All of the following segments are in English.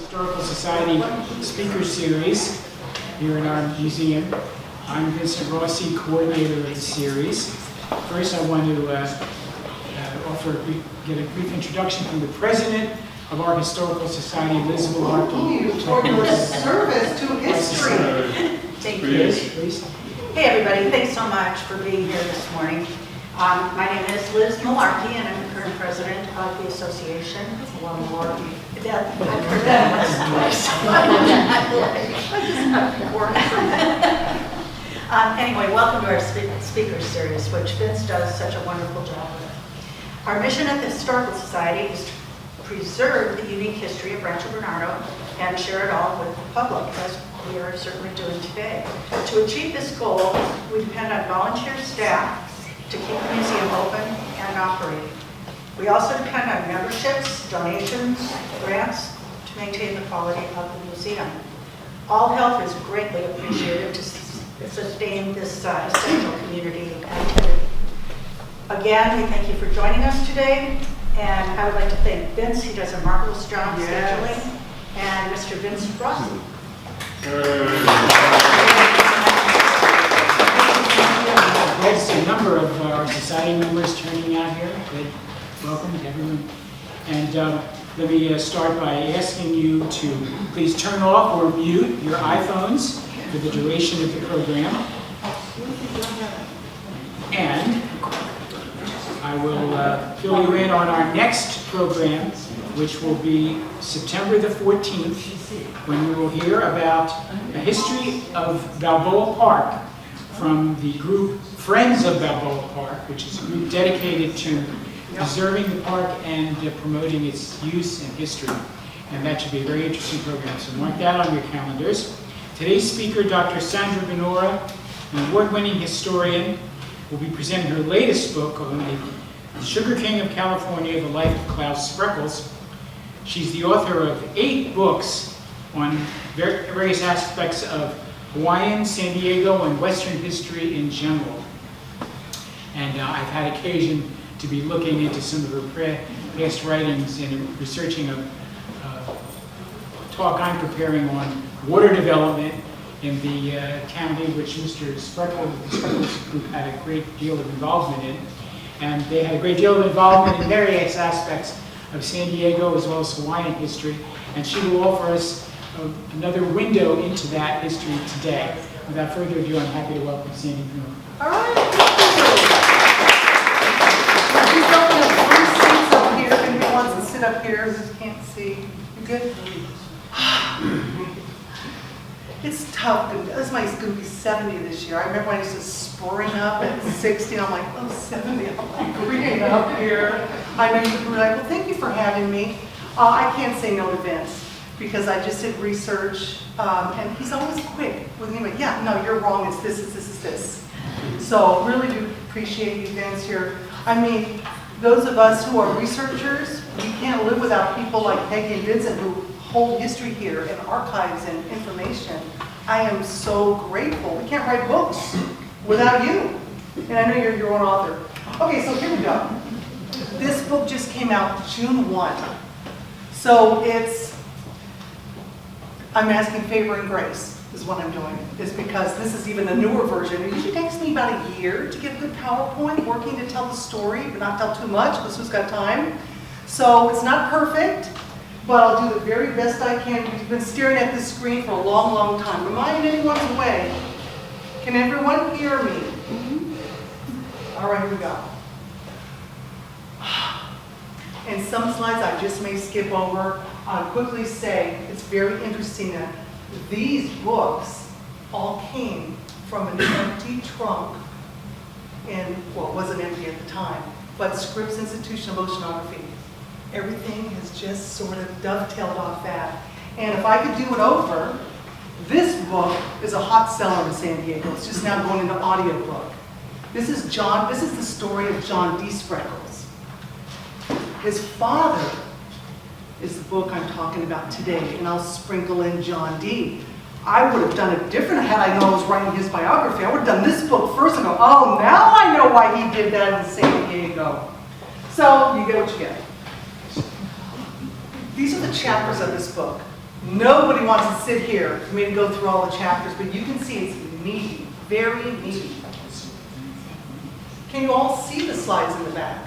Historical Society Speaker Series here in our museum. I'm Vincent Rossi, coordinator of the series. First, I want to get a brief introduction from the president of our Historical Society, Liz Malarkey. For your service to history. Thank you. Please. Hey everybody, thanks so much for being here this morning. My name is Liz Malarkey and I'm the current president of the association. One more. I've heard that Anyway, welcome to our speaker series, which Vince does such a wonderful job with. Our mission at the Historical Society is to preserve the unique history of Rancho Bernardo and share it all with the public, as we are certainly doing today. To achieve this goal, we depend on volunteer staff to keep the museum open and operating. We also depend on memberships, donations, grants to maintain the quality of the museum. All help is greatly appreciated to sustain this essential community activity. Again, we thank you for joining us today, and I would like to thank Vince. He does a marvelous job scheduling, and Mr. Vincent Rossi. There's a number of our society members turning out here. Good. Welcome to everyone. And let me start by asking you to please turn off or mute your iPhones for the duration of the program. And I will fill you in on our next program, which will be September the 14th, when we will hear about a history of Balboa Park from the group Friends of Balboa Park, which is a group dedicated to preserving the park and promoting its use and history. And that should be a very interesting program, so mark that on your calendars. Today's speaker, Dr. Sandra Bonura, an award-winning historian, will be presenting her latest book on the Sugar King of California, The Life of Claus Spreckels. She's the author of 8 books on various aspects of Hawaiian, San Diego, and Western history in general. And I've had occasion to be looking into some of her past writings and researching a talk I'm preparing on water development in the county, which Mr. Spreckels, the Spreckels group, had a great deal of involvement in. And they had a great deal of involvement in various aspects of San Diego as well as Hawaiian history. And she will offer us another window into that history today. Without further ado, I'm happy to welcome Sandy Bonura. All right. Please don't have 3 seats up here. If anybody wants to sit up here, just can't see. You good? It's tough. This might going to be 70 this year. I remember when I used to spring up at 60. I'm like, oh, 70. I'm like green up here. I know you were like, well, thank you for having me. I can't say no to Vince because I just did research, and he's always quick with me. Like, yeah, no, you're wrong. It's this, it's this, it's this. So really do appreciate you, Vince. I mean, those of us who are researchers, we can't live without people like Peggy and Vincent who hold history here and archives and information. I am so grateful. We can't write books without you. And I know you're your own author. Okay, so here we go. This book just came out June 1. So I'm asking favor and grace is what I'm doing. Is because this is even a newer version. It usually takes me about a year to get a good PowerPoint working to tell the story, but not tell too much because who's got time? So it's not perfect. But I'll do the very best I can. We've been staring at this screen for a long, long time. Remind anyone of the way. Can everyone hear me? All right, here we go. And some slides I just may skip over. I'll quickly say it's very interesting that these books all came from an empty trunk in, well, it wasn't empty at the time, but Scripps Institution of Oceanography. Everything has just sort of dovetailed off that. And if I could do it over, this book is a hot seller in San Diego. It's just now going into audiobook. This is the story of John D. Spreckels. His father is the book I'm talking about today, and I'll sprinkle in John D. I would have done it different had I known I was writing his biography. I would have done this book first and go, oh, now I know why he did that in San Diego. So you get what you get. These are the chapters of this book. Nobody wants to sit here for me to go through all the chapters, but you can see it's meaty, very meaty. Can you all see the slides in the back?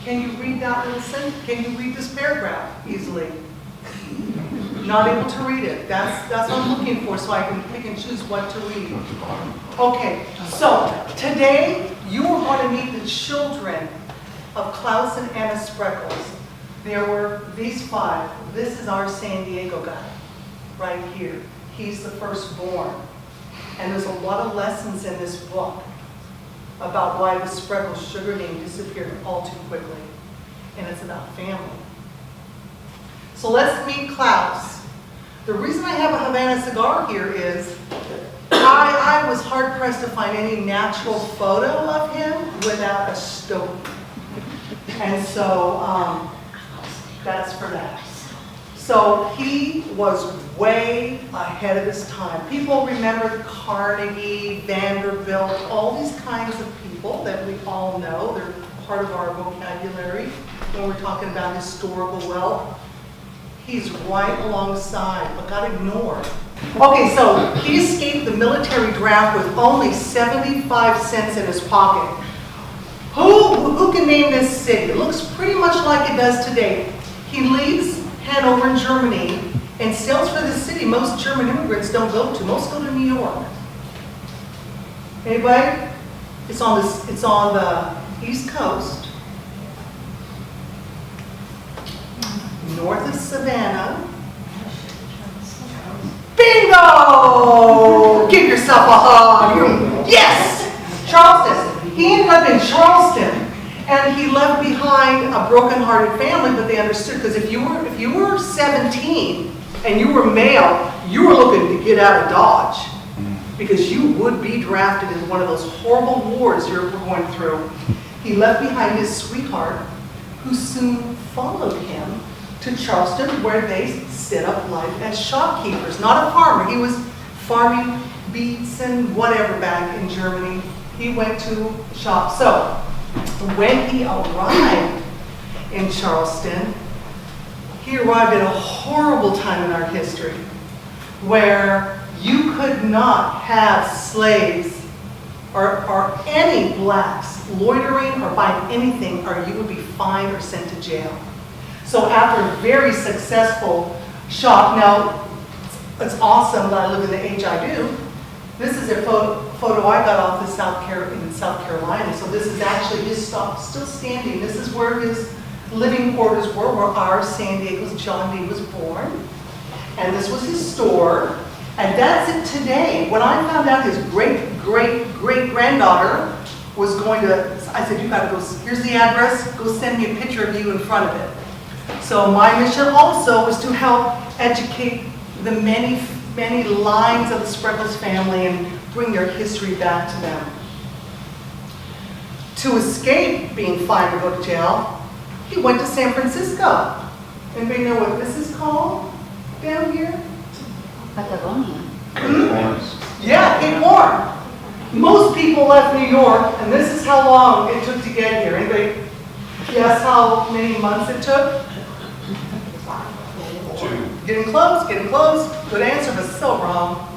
Can you read that little sentence? Can you read this paragraph easily? Not able to read it. That's what I'm looking for, so I can pick and choose what to read. Okay, so today you are going to meet the children of Claus and Anna Spreckels. There were these 5. This is our San Diego guy, right here. He's the firstborn. And there's a lot of lessons in this book about why the Spreckels sugar cane disappeared all too quickly. And it's about family. So let's meet Claus. The reason I have a Havana cigar here is I was hard-pressed to find any natural photo of him without a stogie. And so that's for that. So he was way ahead of his time. People remember Carnegie, Vanderbilt, all these kinds of people that we all know. They're part of our vocabulary when we're talking about historical wealth. He's right alongside, but got ignored. Okay, so he escaped the military draft with only 75 cents in his pocket. Who can name this city? It looks pretty much like it does today. He leaves Hanover in Germany and sails for the city most German immigrants don't go to. Most go to New York. Anybody? It's on the East Coast, north of Savannah. Bingo! Give yourself a hug. Yes! Charleston. He ended up in Charleston, and he left behind a broken-hearted family, but they understood, because if you were 17 and you were male, you were looking to get out of Dodge, because you would be drafted in one of those horrible wars you're going through. He left behind his sweetheart, who soon followed him to Charleston, where they set up life as shopkeepers. Not a farmer. He was farming beets and whatever back in Germany. He went to shop. So when he arrived in Charleston, he arrived at a horrible time in our history where you could not have slaves or any blacks loitering or buying anything, or you would be fined or sent to jail. So after a very successful shop, now it's awesome that I live in the age I do. This is a photo I got off in South Carolina. So this is actually his stop, still standing. This is where his living quarters were, where our San Diego's John D. was born. And this was his store. And that's it today. When I found out his great-great-great-granddaughter was going to, I said, you gotta go, here's the address, go send me a picture of you in front of it. So my mission also was to help educate the many lines of the Spreckels family and bring their history back to them. To escape being fined or go to jail, he went to San Francisco. Anybody know what this is called down here? Patagonia. Yeah, Cape Horn. Most people left New York, and this is how long it took to get here. Anybody guess how many months it took? 2. Getting close, getting close. Good answer, but so wrong.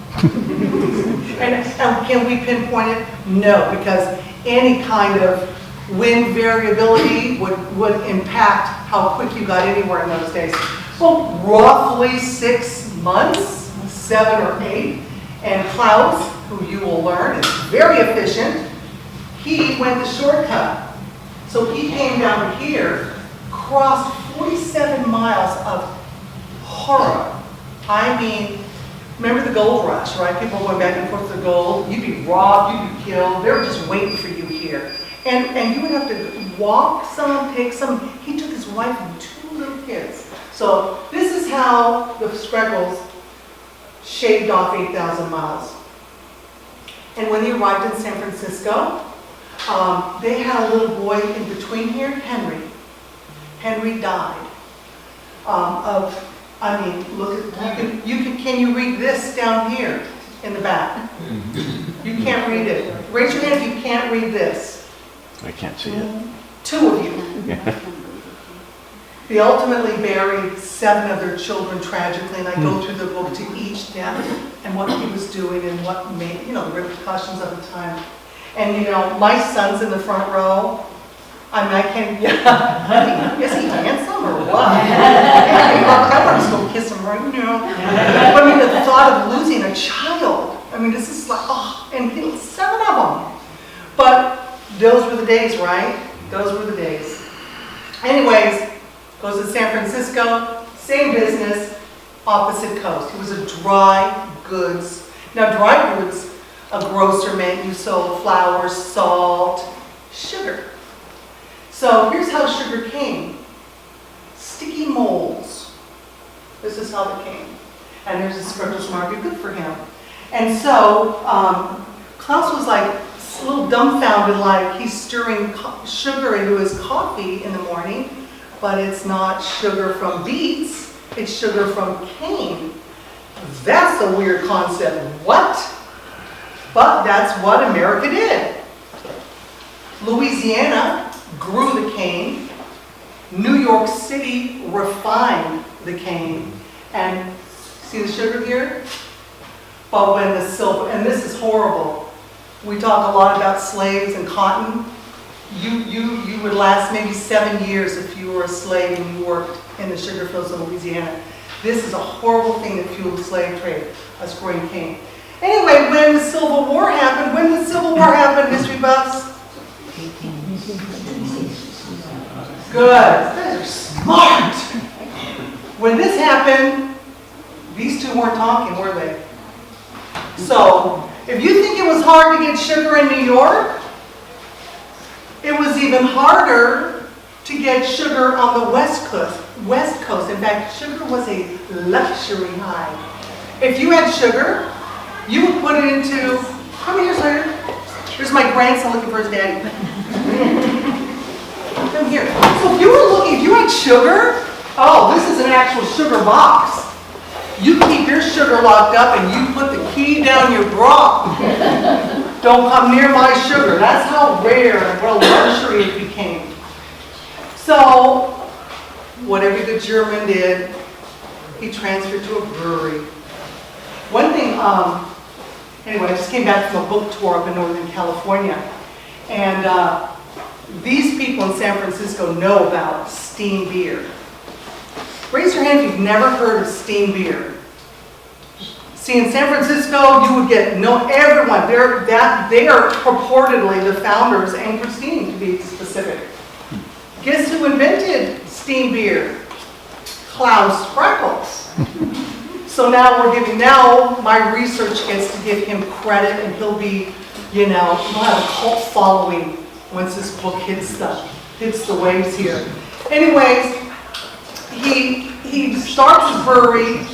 and can we pinpoint it? No, because any kind of wind variability would impact how quick you got anywhere in those days. Well, roughly 6 months, 7 or 8. And Claus, who you will learn is very efficient, he went the shortcut. So he came down here, crossed 47 miles of horror. I mean, remember the gold rush, right? People going back and forth to gold. You'd be robbed, you'd be killed. They were just waiting for you here. And you would have to walk some, take some. He took his wife and 2 little kids. So this is how the Spreckels shaved off 8,000 miles. And when they arrived in San Francisco, they had a little boy in between here, Henry. Henry died look at, can you read this down here in the back? You can't read it. Raise your hand if you can't read this. I can't see it. 2 of you. They ultimately buried 7 of their children tragically, and I go through the book to each death and what he was doing and what made, the repercussions of the time. And, my son's in the front row. I mean, I can't, is he handsome or what? I want to just go kiss him right now. But I mean, the thought of losing a child, I mean, this is like, and 7 of them. But those were the days, right? Those were the days. Anyways, goes to San Francisco, same business, opposite coast. It was a dry goods. Now, dry goods, a grocer meant you sold flour, salt, sugar. So here's how sugar came. Sticky molds. This is how it came. And there's a Spreckels market, good for him. And so Claus was like a little dumbfounded, like he's stirring sugar into his coffee in the morning, but it's not sugar from beets, it's sugar from cane. That's a weird concept. What? But that's what America did. Louisiana grew the cane. New York City refined the cane. And see the sugar here? But when the silver, and this is horrible. We talk a lot about slaves and cotton. You would last maybe 7 years if you were a slave and you worked in the sugar fields of Louisiana. This is a horrible thing that fueled the slave trade, us growing cane. Anyway, when the Civil War happened, history buffs. Good. You guys are smart. When this happened, these two weren't talking, were they? So, if you think it was hard to get sugar in New York, it was even harder to get sugar on the West Coast. In fact, sugar was a luxury high. If you had sugar, you would put it into, come here, sir. Here's my grandson looking for his daddy. Come here. So if you had sugar, this is an actual sugar box. You keep your sugar locked up and you put the key down your bra. Don't come near my sugar. That's how rare and what a luxury it became. So, what every good German did, he transferred to a brewery. One thing, anyway, I just came back from a book tour up in Northern California. And these people in San Francisco know about steam beer. Raise your hand if you've never heard of steam beer. See, in San Francisco, you would get, everyone, they are purportedly the founders, and Christine to be specific. Guess who invented steam beer? Claus Spreckels. So now my research gets to give him credit, and he'll be, he'll have a cult following once this book hits the waves here. Anyways, he starts his brewery,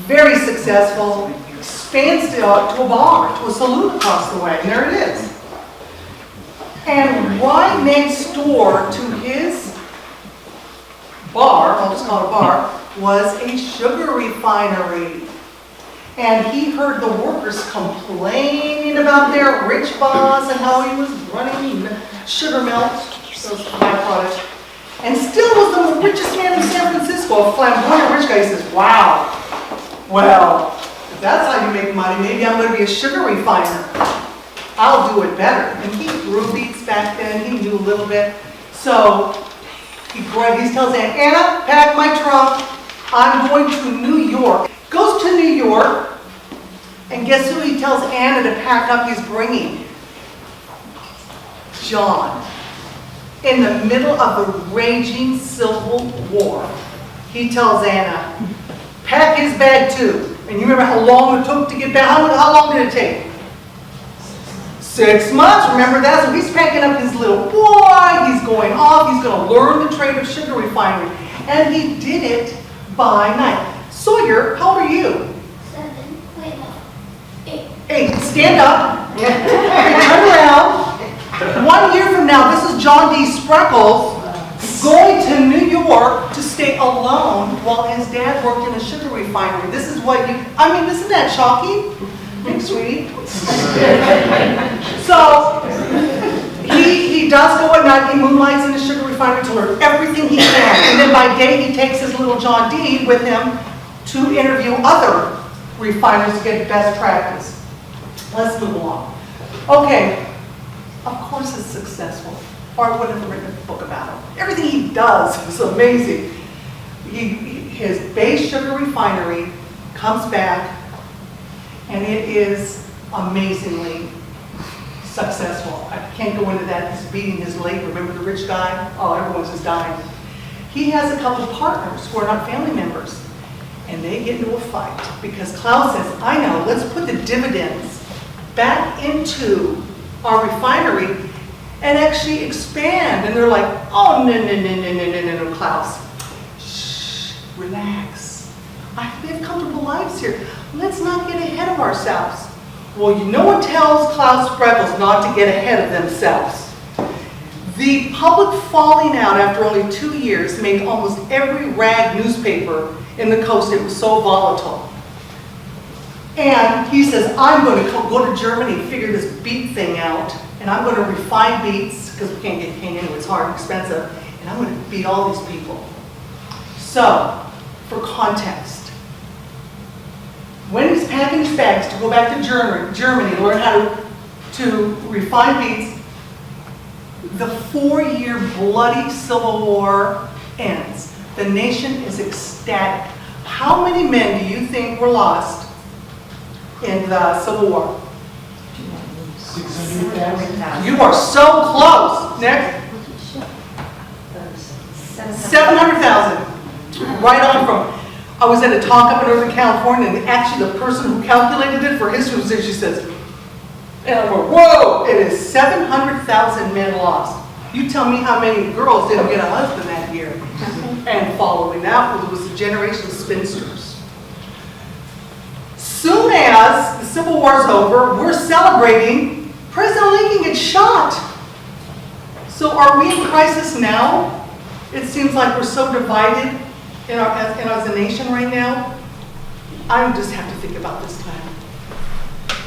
very successful, expands to a bar, to a saloon across the way, and there it is. And right next door to his bar, I'll just call it a bar, was a sugar refinery. And he heard the workers complaining about their rich boss and how he was running sugar mill, those byproducts. And still was the richest man in San Francisco, a flamboyant rich guy. He says, wow, well, if that's how you make money, maybe I'm going to be a sugar refiner. I'll do it better. And he grew beets back then. He knew a little bit. So he tells Anna, pack my trunk. I'm going to New York. Goes to New York. And guess who he tells Anna to pack up his bringing? John. In the middle of the raging Civil War, he tells Anna, pack his bag too. And you remember how long it took to get back? How long did it take? 6 months, remember that? So he's packing up his little boy, he's going off, he's going to learn the trade of sugar refinery. And he did it by night. Sawyer, how old are you? 7. Wait, no. 8. 8. Stand up. Turn around. 1 year from now, this is John D. Spreckels going to New York to stay alone while his dad worked in a sugar refinery. This is isn't that shocking? Thanks, sweetie. So, he He does go at night, he moonlights in the sugar refinery to learn everything he can. And then by day, he takes his little John D with him to interview other refiners to get best practice. Let's move along. Okay, of course it's successful, or I wouldn't have written a book about it. Everything he does is amazing. His base sugar refinery comes back, and it is amazingly successful. I can't go into that, he's beating his leg. Remember the rich guy? Oh, everyone's just dying. He has a couple of partners who are not family members, and they get into a fight because Claus says, I know, let's put the dividends back into our refinery and actually expand. And they're like, oh, no, Claus. Shh, relax. We have comfortable lives here. Let's not get ahead of ourselves. Well, no one tells Claus Spreckels not to get ahead of themselves. The public falling out after only 2 years made almost every rag newspaper in the coast. It was so volatile. And he says, I'm going to go to Germany, figure this beet thing out, and I'm going to refine beets, because we can't get cane anyway, it's hard and expensive, and I'm going to beat all these people. So, for context, when he's packing his bags to go back to Germany to learn how to refine beets, the 4-year bloody civil war ends. The nation is ecstatic. How many men do you think were lost in the Civil War? 600,000. You are so close. Next. 700,000. Right on from. I was at a talk up in Northern California, and actually the person who calculated it for history was there. She says, and I went, whoa, it is 700,000 men lost. You tell me how many girls didn't get a husband that year. And following that was the generation of spinsters. Soon as the Civil War is over, we're celebrating President Lincoln gets shot. So are we in crisis now? It seems like we're so divided as a nation right now. I just have to think about this time.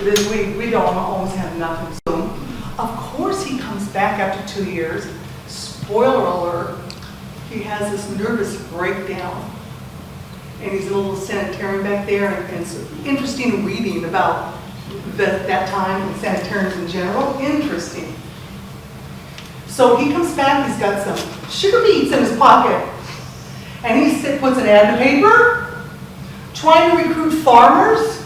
It is, we don't always have nothing. So, of course he comes back after 2 years. Spoiler alert, he has this nervous breakdown. And he's a little sanitarian back there, and it's interesting reading about that time and sanitarians in general. Interesting. So he comes back, he's got some sugar beets in his pocket. And he puts an ad in the paper, trying to recruit farmers.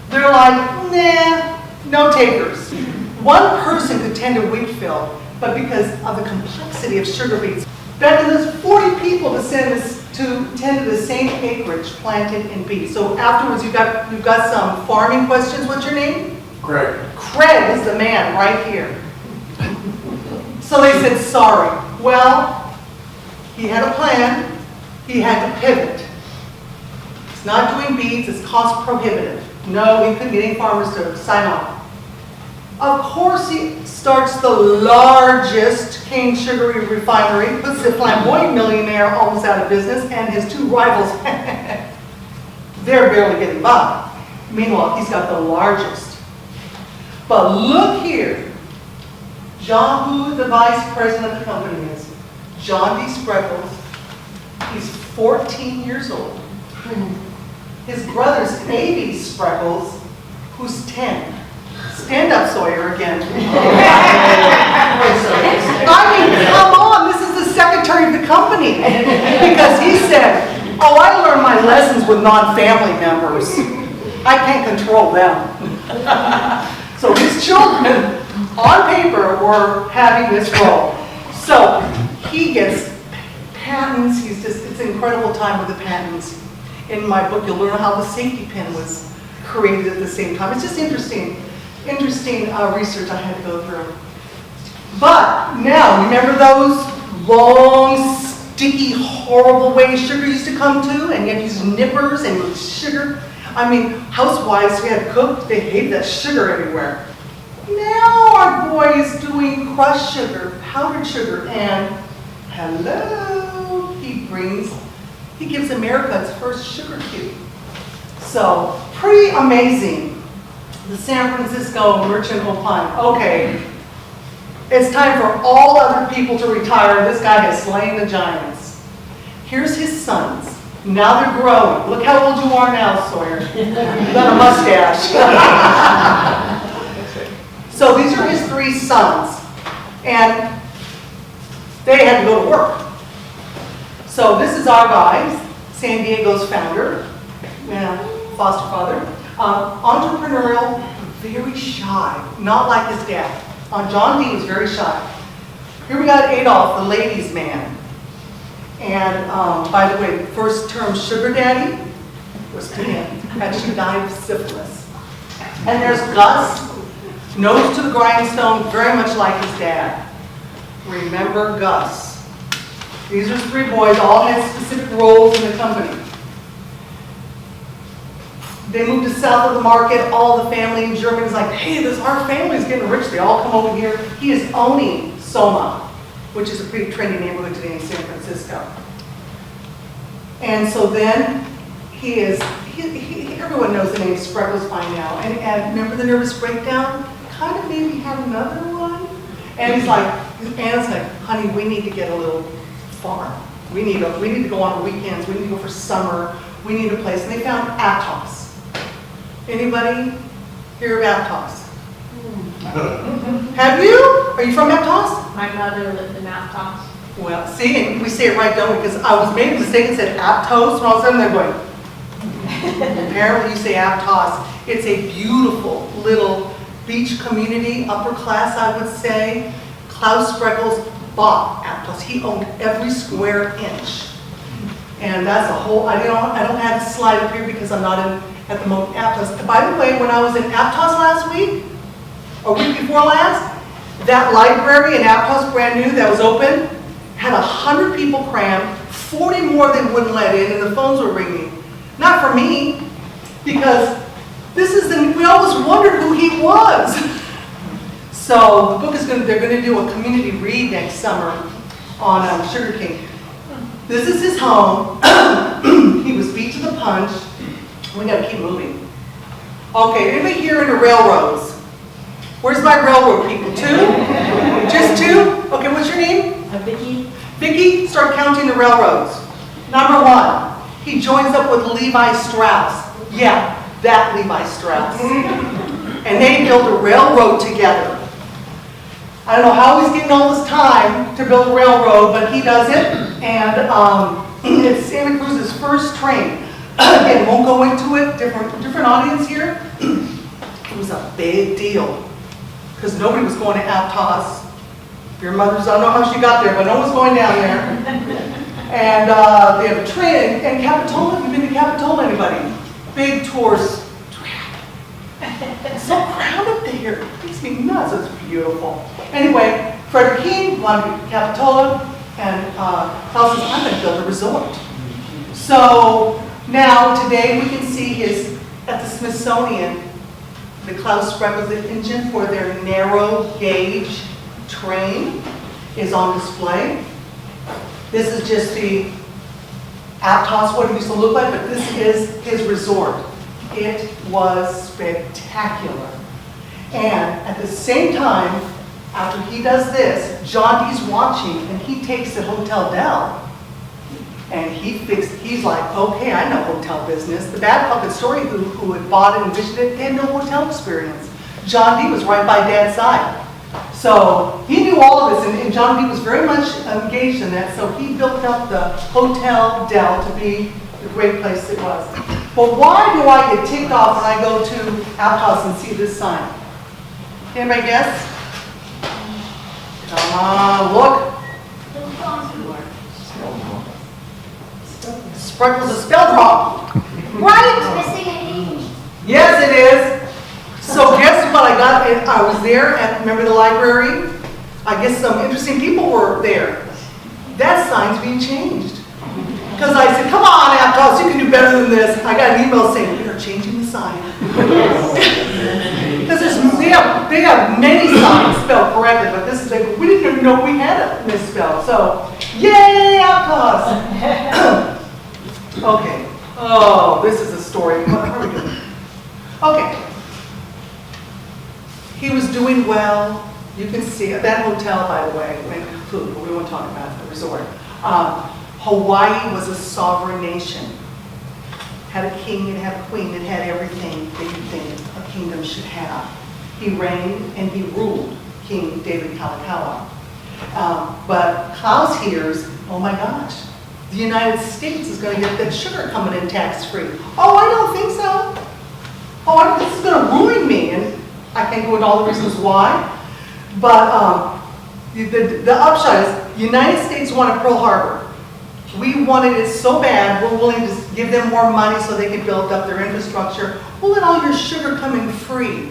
They're like, nah, no takers. One person could tend a wheat field, but because of the complexity of sugar beets, that there's 40 people to tend to the same acreage planted in beets. So afterwards, you've got some farming questions. What's your name? Craig. Craig is the man right here. So they said, sorry. Well, he had a plan. He had to pivot. It's not doing beets, it's cost prohibitive. No, he couldn't get any farmers to sign on. Of course, he starts the largest cane sugar refinery, puts the flamboyant millionaire almost out of business, and his 2 rivals, they're barely getting by. Meanwhile, he's got the largest. But look here. Who the vice president of the company is? John D. Spreckels. He's 14 years old. His brother's A.B. Spreckels, who's 10. Stand up, Sawyer, again. I mean, come on, this is the secretary of the company. Because he said, oh, I learned my lessons with non-family members. I can't control them. So his children, on paper, were having this role. So he gets patents. It's an incredible time with the patents. In my book, you'll learn how the safety pin was created at the same time. It's just interesting research I had to go through. But now, remember those long, sticky, horrible ways sugar used to come to? And you had to use nippers and sugar. I mean, housewives who had cooked, they hated that sugar everywhere. Now our boy is doing crushed sugar, powdered sugar, and hello, he gives America its first sugar cube. So, pretty amazing. The San Francisco merchant opine, okay, It's time for all other people to retire. This guy has slain the giants. Here's his sons. Now they're growing. Look how old you are now, Sawyer. You've got a mustache. So these are his 3 sons. And they had to go to work. So this is our guy, San Diego's founder, foster father. Entrepreneurial, very shy, not like his dad. John D was very shy. Here we got Adolf, the ladies' man. And by the way, the first term sugar daddy was to him. Actually died of syphilis. And there's Gus, nose to the grindstone, very much like his dad. Remember Gus. These are 3 boys, all had specific roles in the company. They moved to south of the market. All the family in Germany is like, hey, our family's getting rich. They all come over here. He is owning Soma, which is a pretty trendy neighborhood today in San Francisco. And so then everyone knows the name Spreckels by now. And remember the nervous breakdown? Kind of maybe had another one. And he's like, Anna's like, honey, we need to get a little farm. We need to go on weekends. We need to go for summer. We need a place. And they found Aptos. Anybody hear of Aptos? Have you? Are you from Aptos? My mother lived in Aptos. Well, see, and we say it right, don't we? Because I was made a mistake and said Aptos, and all of a sudden they're going. Apparently you say Aptos. It's a beautiful little beach community, upper class, I would say. Claus Spreckels bought Aptos. He owned every square inch. And that's a whole, I don't have the slide up here because I'm not at the moment Aptos. By the way, when I was in Aptos last week, or week before last, that library in Aptos, brand new, that was open, had 100 people crammed, 40 more they wouldn't let in, and the phones were ringing. Not for me, because we always wondered who he was. So the book they're going to do a community read next summer on sugar cane. This is his home. He was beat to the punch. We got to keep moving. Okay, anybody here in the railroads? Where's my railroad people? 2? Just 2? Okay, what's your name? Vicky. Vicky, start counting the railroads. Number 1, he joins up with Levi Strauss. Yeah, that Levi Strauss. And they build a railroad together. I don't know how he's getting all this time to build a railroad, but he does it. And it's Santa Cruz's first train. Again, won't go into it, different audience here. It was a big deal because nobody was going to Aptos. Your mother's, I don't know how she got there, but no one's going down there. And they have a train, and Capitola, have you been to Capitola, anybody? Big tourist trap. It's so crowded there. It makes me nuts. It's beautiful. Anyway, Frederick King wanted to Capitola, and Klaus says, I'm going to build a resort. So now, today, we can see at the Smithsonian, the Claus Spreckels engine for their narrow gauge train is on display. This is just the Aptos, what it used to look like, but this is his resort. It was spectacular. And at the same time, after he does this, John D's watching, and he takes the Hotel Del, and he's like, okay, I know hotel business. The Bad Puppet Story, who had bought it and envisioned it, they had no hotel experience. John D was right by Dad's side. So he knew all of this, and John D was very much engaged in that, so he built up the Hotel Del to be the great place it was. But why do I get ticked off when I go to Aptos and see this sign? Anybody guess? Come on, look. Spreckels is spelled wrong. Right? Missing an E. Yes, it is. So guess what I got? I was there at, remember the library? I guess some interesting people were there. That sign's being changed. Because I said, come on, Aptos, you can do better than this. I got an email saying, we are changing the sign. Because they have many signs spelled correctly, but this is like, we didn't even know we had it misspelled. So, yay, Aptos! Okay. Oh, this is a story. How are we doing? Okay. He was doing well. You can see, that hotel, by the way, food, we won't talk about the resort. Hawaii was a sovereign nation. Had a king, it had a queen, it had everything that you think a kingdom should have. He reigned and he ruled, King David Kalakaua. But Klaus hears, oh my gosh, the United States is going to get that sugar coming in tax-free. Oh, I don't think so. Oh, this is going to ruin me. And I can't go into all the reasons why. But the upshot is, the United States wanted Pearl Harbor. We wanted it so bad, we're willing to give them more money so they can build up their infrastructure. We'll let all your sugar come in free,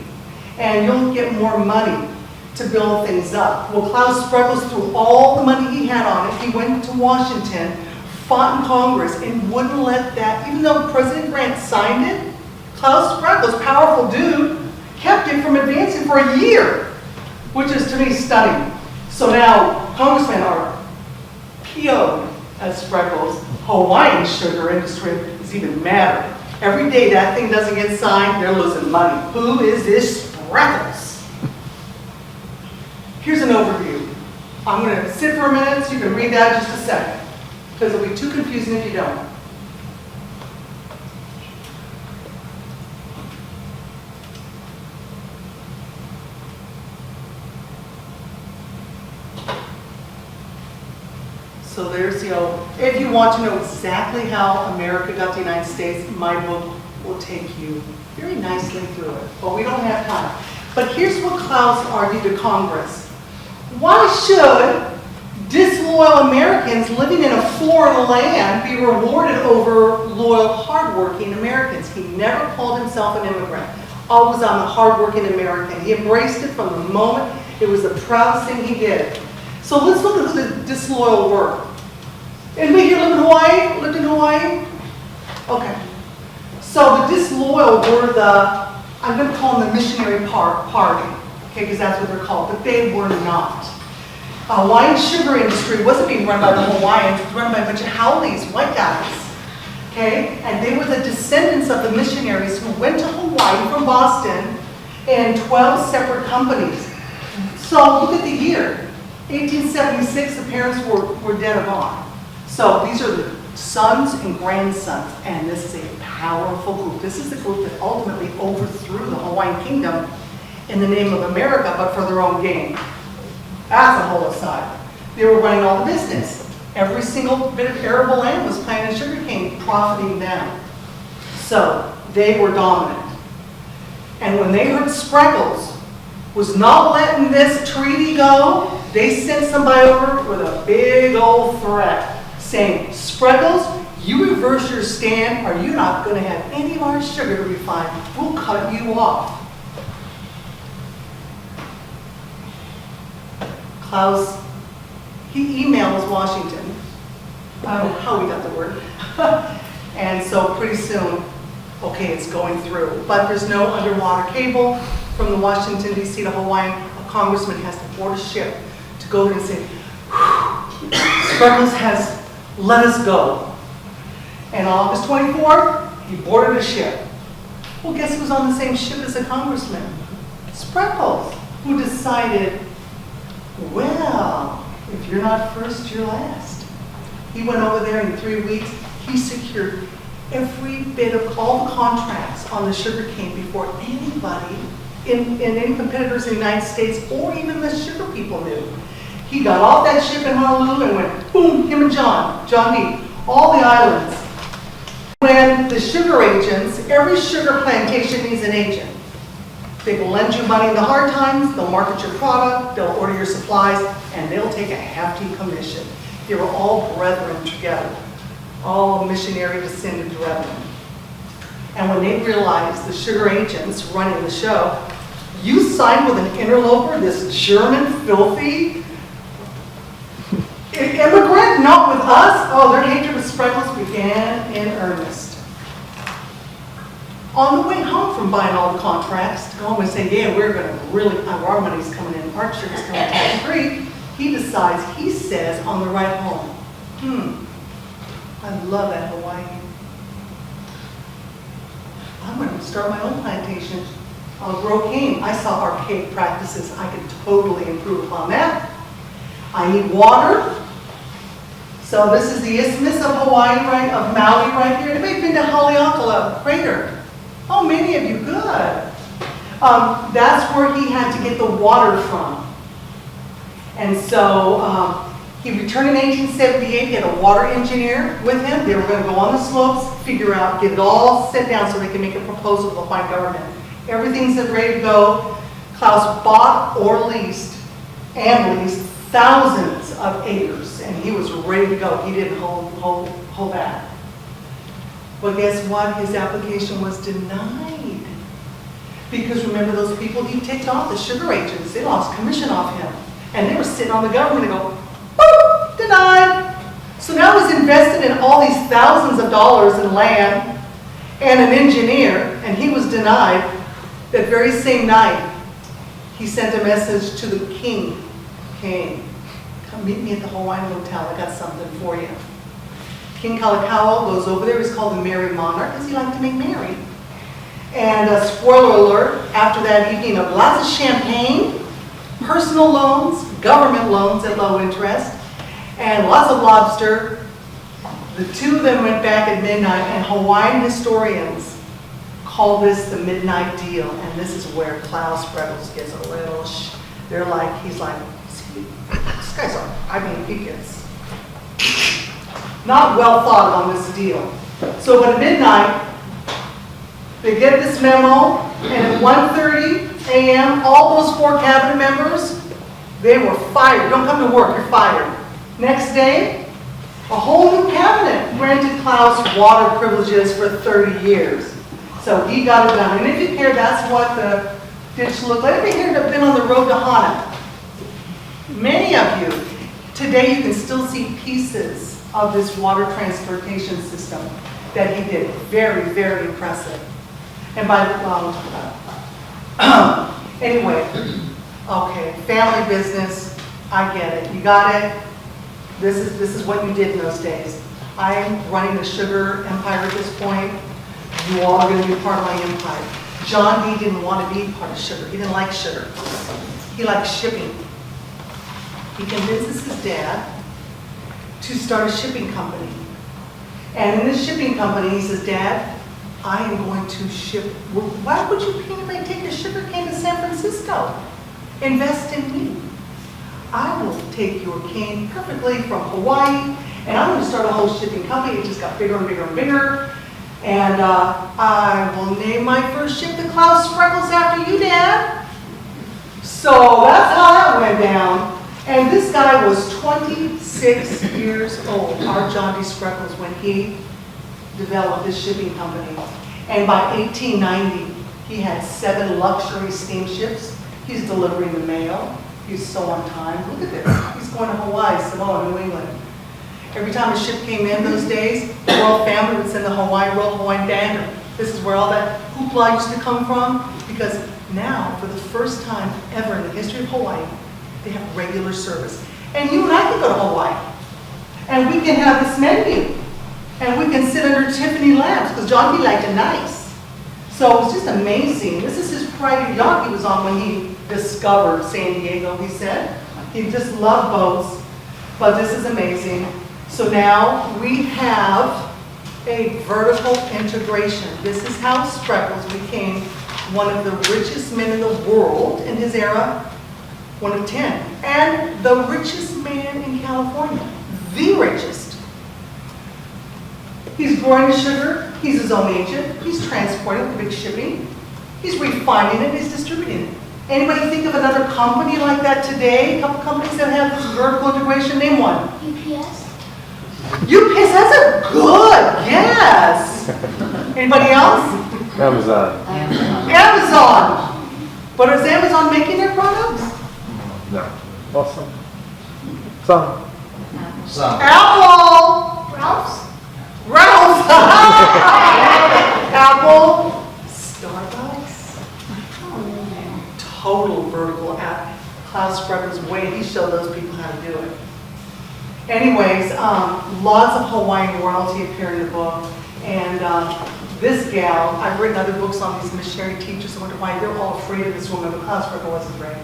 and you'll get more money to build things up. Well, Claus Spreckels threw all the money he had on it. He went to Washington, fought in Congress, and wouldn't let that, even though President Grant signed it, Claus Spreckels, powerful dude, kept it from advancing for a year, which is to me stunning. So now congressmen are PO'd as Spreckels. Hawaiian sugar industry is even madder. Every day that thing doesn't get signed, they're losing money. Who is this Spreckels? Here's an overview. I'm going to sit for a minute so you can read that in just a second, because it'll be too confusing if you don't. So there's the old, if you want to know exactly how America got to the United States, my book will take you very nicely through it, but we don't have time. But here's what Klaus argued to Congress. Why should disloyal Americans living in a foreign land be rewarded over loyal, hardworking Americans? He never called himself an immigrant. Always I'm a hardworking American. He embraced it from the moment. It was the proudest thing he did. So let's look at who the disloyal were. Anybody here live in Hawaii? Lived in Hawaii? Okay. So the disloyal were the, I'm going to call them the missionary party, okay, because that's what they're called, but they were not. Hawaiian sugar industry wasn't being run by the Hawaiians, it was run by a bunch of haoles, white guys, okay? And they were the descendants of the missionaries who went to Hawaii from Boston in 12 separate companies. So look at the year. 1876, the parents were dead or gone. So these are the sons and grandsons, and this is a powerful group. This is the group that ultimately overthrew the Hawaiian kingdom in the name of America, but for their own gain. That's a whole aside. They were running all the business. Every single bit of arable land was planted sugarcane, profiting them. So they were dominant. And when they heard Spreckels was not letting this treaty go, they sent somebody over with a big old threat saying, Spreckels, you reverse your stand or you're not going to have any of our sugar to refine. We'll cut you off. Klaus, he emails Washington. I don't know how we got the word. And so pretty soon, okay, it's going through. But there's no underwater cable from the Washington, D.C. to Hawaii. A congressman has to board a ship to go there and say, Spreckels has let us go. And on August 24th, he boarded a ship. Well, guess who's on the same ship as the congressman? Spreckels, who decided, well, if you're not first, you're last. He went over there in 3 weeks. He secured every bit of all the contracts on the sugarcane before anybody in any competitors in the United States or even the sugar people knew. He got off that ship in Honolulu and went, boom, him and John D, all the islands. When the sugar agents, every sugar plantation needs an agent. They will lend you money in the hard times, they'll market your product, they'll order your supplies, and they'll take a hefty commission. They were all brethren together, all missionary descended brethren. And when they realized the sugar agents running the show, you signed with an interloper, this German filthy immigrant, not with us. Oh, their hatred of Spreckels began in earnest. On the way home from buying all the contracts, to go home and say, yeah, we're going to really, our money's coming in, our sugar's coming tax-free, he decides, he says on the ride home, I love that Hawaii. I'm going to start my own plantation. grow cane. I saw archaic practices. I could totally improve upon that. I need water. So this is the Isthmus of Hawaii, right, of Maui right here. Anybody been to Haleakala crater? Oh, many of you, good. That's where he had to get the water from. And so he returned in 1878. He had a water engineer with him. They were going to go on the slopes, figure out, get it all set down so they can make a proposal to the Hawaiian government. Everything's ready to go. Claus bought or leased thousands of acres, and he was ready to go. He didn't hold back. But guess what? His application was denied. Because remember those people he ticked off, the sugar agents, they lost commission off him. And they were sitting on the government and go, boop, denied. So now he's invested in all these thousands of dollars in land and an engineer, and he was denied. That very same night, he sent a message to the king. Come meet me at the Hawaiian Hotel. I got something for you. King Kalakaua goes over there. He's called the Merry Monarch because he liked to make merry. And spoiler alert, after that evening of lots of champagne, personal loans, government loans at low interest, and lots of lobster, the two of them went back at midnight, and Hawaiian historians call this the midnight deal. And this is where Claus Spreckels gets a little, he's like, this guy's, he gets not well thought on this deal. So at midnight, they get this memo, and at 1:30 a.m., all those 4 cabinet members, they were fired. Don't come to work, you're fired. Next day, a whole new cabinet granted Claus water privileges for 30 years. So he got it done. And if you care, that's what the ditch looked like. Anybody here have been on the road to Hana? Many of you. Today you can still see pieces of this water transportation system that he did. Very, very impressive. And anyway, okay, family business, I get it. You got it. This is what you did in those days. I am running the sugar empire at this point. You all are going to be part of my empire. John D. didn't want to be part of sugar. He didn't like sugar. He liked shipping. He convinces his dad to start a shipping company. And in this shipping company, he says, Dad, I am going to ship. Why would you pay if I take a sugar cane to San Francisco? Invest in me. I will take your cane perfectly from Hawaii, and I'm going to start a whole shipping company. It just got bigger and bigger and bigger. And I will name my first ship the Claus Spreckels after you, Dad. So that's how that went down. And this guy was 26 years old, our John D. Spreckels, when he developed this shipping company. And by 1890, he had 7 luxury steamships. He's delivering the mail. He's so on time. Look at this. He's going to Hawaii, Samoa, New England. Every time a ship came in those days, the royal family would send the Royal Hawaiian banner. This is where all that hoopla used to come from, because now, for the first time ever in the history of Hawaii, they have regular service. And you and I can go to Hawaii, and we can have this menu, and we can sit under Tiffany lamps, because John D. liked it nice. So it was just amazing. This is his private yacht he was on when he discovered San Diego, he said. He just loved boats, but this is amazing. So now we have a vertical integration. This is how Spreckels became one of the richest men in the world in his era, one of 10, and the richest man in California, the richest. He's growing sugar, he's his own agent, he's transporting the big shipping, he's refining it, he's distributing it. Anybody think of another company like that today? A couple companies that have this vertical integration? Name one. UPS. UPS, that's a good guess. Anybody else? Amazon. Amazon. But is Amazon making their products? No. Awesome. Some. Apple. Ralph's. Ralph's. Apple. Starbucks. Total vertical app. Claus Spreckels' way, he showed those people how to do it. Anyways, lots of Hawaiian royalty appear in the book, and This gal, I've written other books on these missionary teachers. I wonder why they're all afraid of this woman, but Claus Spreckels wasn't afraid.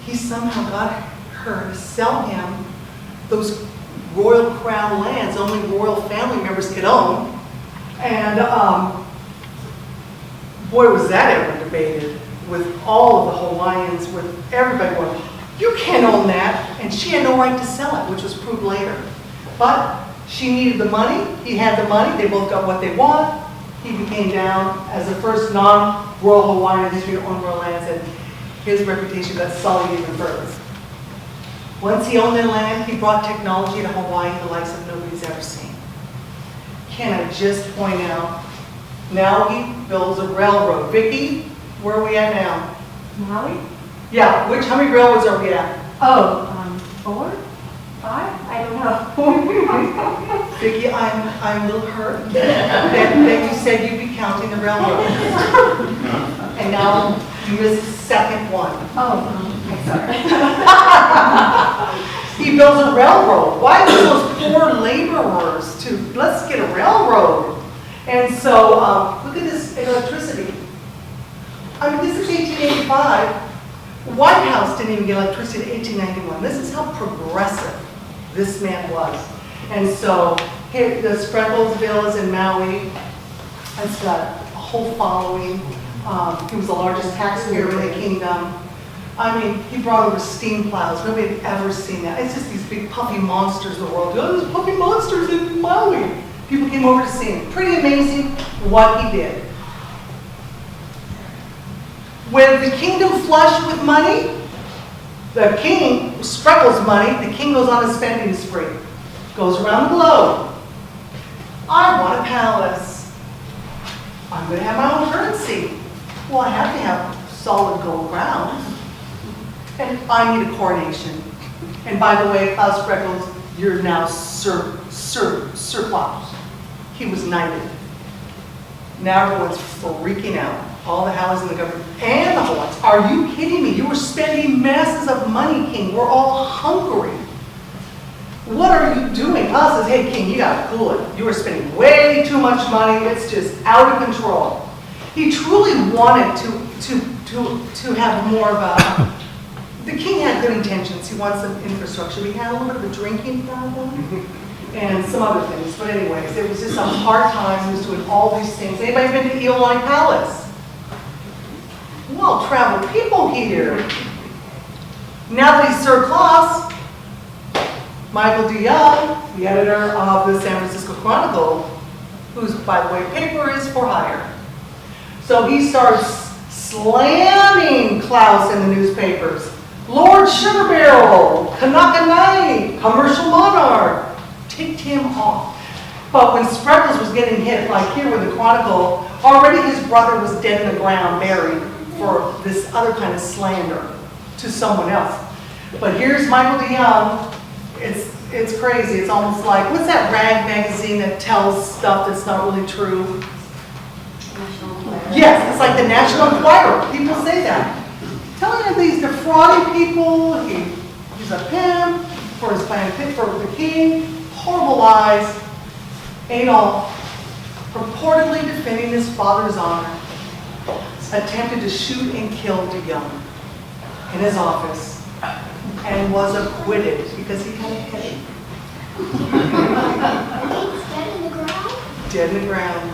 He somehow got her to sell him those royal crown lands only royal family members could own. And boy, was that ever debated with all of the Hawaiians, with everybody going, you can't own that. And she had no right to sell it, which was proved later. But she needed the money. He had the money. They both got what they want. He became down as the first non-royal Hawaiian in history to own royal lands, and his reputation got sullied even further. Once he owned their land, he brought technology to Hawaii the likes of nobody's ever seen. Can I just point out, now he builds a railroad. Vicki, where are we at now? Maui? Yeah, how many railroads are we at? Oh, 4? 5? I don't know. Vicki, I'm a little hurt that you said you'd be counting the railroads. And now you missed the second one. Oh, I'm sorry. He builds a railroad. Why do those poor laborers let's get a railroad? And so, look at this electricity. I mean, this is 1885. The White House didn't even get electricity in 1891. This is how progressive this man was. And so, here, the Spreckelsville is in Maui. It's got a whole following. He was the largest taxpayer in the kingdom. I mean, he brought over steam plows. Nobody had ever seen that. It's just these big puffy monsters in the world. Oh, there's puffy monsters in Maui. People came over to see him. Pretty amazing what he did. When the kingdom flushed with money, the king, Spreckels money, the king goes on a spending spree. Goes around the globe. I want a palace. I'm going to have my own currency. Well, I have to have solid gold ground. And I need a coronation. And by the way, Claus Spreckels, you're now Sir Claus. He was knighted. Now everyone's freaking out. All the houses in the government and the Hawaiians. Are you kidding me? You were spending masses of money, king. We're all hungry. What are you doing? Claus says, hey, king, you got to cool it. You are spending way too much money. It's just out of control. He truly wanted to have more of a... The king had good intentions. He wants some infrastructure. We had a little bit of a drinking problem and some other things. But anyways, it was just a hard time. He was doing all these things. Anybody been to Eolani Palace? Well-traveled people here. Now that he's Sir Claus, Michael D. Young, the editor of the San Francisco Chronicle, whose, by the way, paper is for hire. So he starts slamming Claus in the newspapers. Lord Sugar Barrel, Kanaka Knight, Commercial Monarch, ticked him off. But when Spreckels was getting hit, like here with the Chronicle, already his brother was dead in the ground, buried for this other kind of slander to someone else. But here's Michael DeYoung. It's crazy. It's almost like, what's that rag magazine that tells stuff that's not really true? Yes, it's like the National Enquirer. People say that. Telling you these defrauding people, he's a pimp for his for the king, horrible lies. Adolf, purportedly defending his father's honor, attempted to shoot and kill DeYoung in his office and was acquitted because he had a headache. It's dead in the ground? Dead in the ground.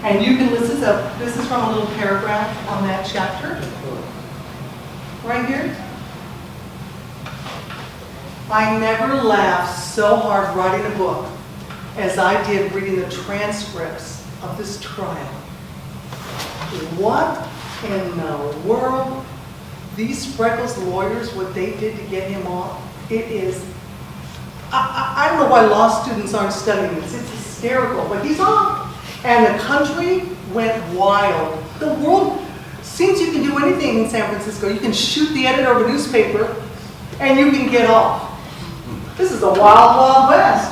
And you can listen to, this is from a little paragraph on that chapter. Right here. I never laughed so hard writing a book as I did reading the transcripts of this trial. What in the world? These Spreckels lawyers, what they did to get him off, it is, I don't know why law students aren't studying this. It's hysterical, but he's off. And the country went wild. The world, seems you can do anything in San Francisco. You can shoot the editor of a newspaper and you can get off. This is the wild, wild west.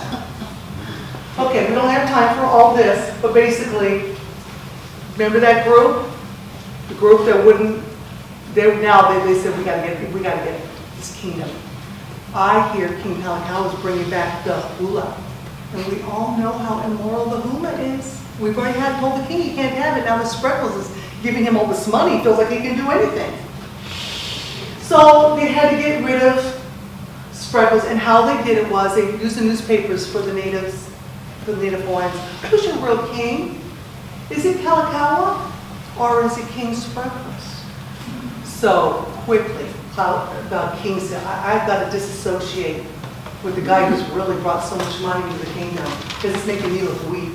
Okay, we don't have time for all this, but basically, remember that group? The group that wouldn't, they said we gotta get this kingdom. I hear King Kalakaua is bringing back the hula. And we all know how immoral the hula is. We've already had told the king he can't have it. Now the Spreckels is giving him all this money. He feels like he can do anything. So they had to get rid of Spreckels, and how they did it was they used the newspapers for the natives, the native Hawaiians. Who's your real king? Is it Kalakaua or is it King Spreckels? So quickly, the king said, I've got to disassociate with the guy who's really brought so much money into the kingdom because it's making me look weak.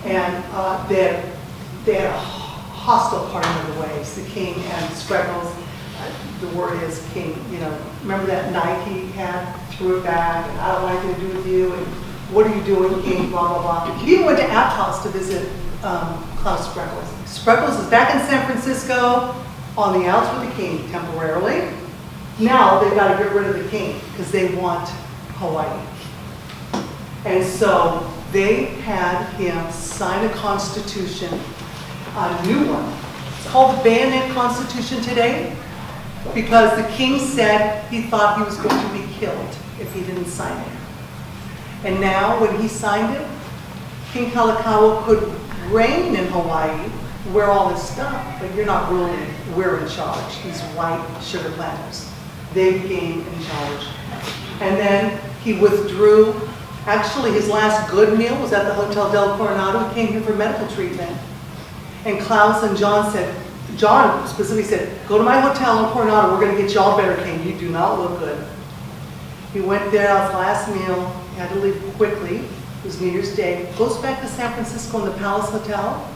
And they had a hostile parting of the ways, the king and Spreckels. The word is king, remember that knife he had, threw it back, and I don't want anything to do with you, and what are you doing, king, blah, blah, blah. He even went to Aptos to visit Claus Spreckels. Spreckels is back in San Francisco on the outs with the king temporarily. Now they've got to get rid of the king because they want Hawaii. And so they had him sign a constitution, a new one. It's called the Bayonet Constitution today because the king said he thought he was going to be killed if he didn't sign it. And now when he signed it, King Kalakaua could reign in Hawaii, wear all his stuff, but you're not ruling, we're in charge. These white sugar planters. They became in charge. And then he withdrew. Actually, his last good meal was at the Hotel del Coronado. He came here for medical treatment. And Klaus and John specifically said, go to my hotel in Coronado. We're going to get you all better, king. You do not look good. He went there on his last meal. He had to leave quickly. It was New Year's Day. Goes back to San Francisco in the Palace Hotel.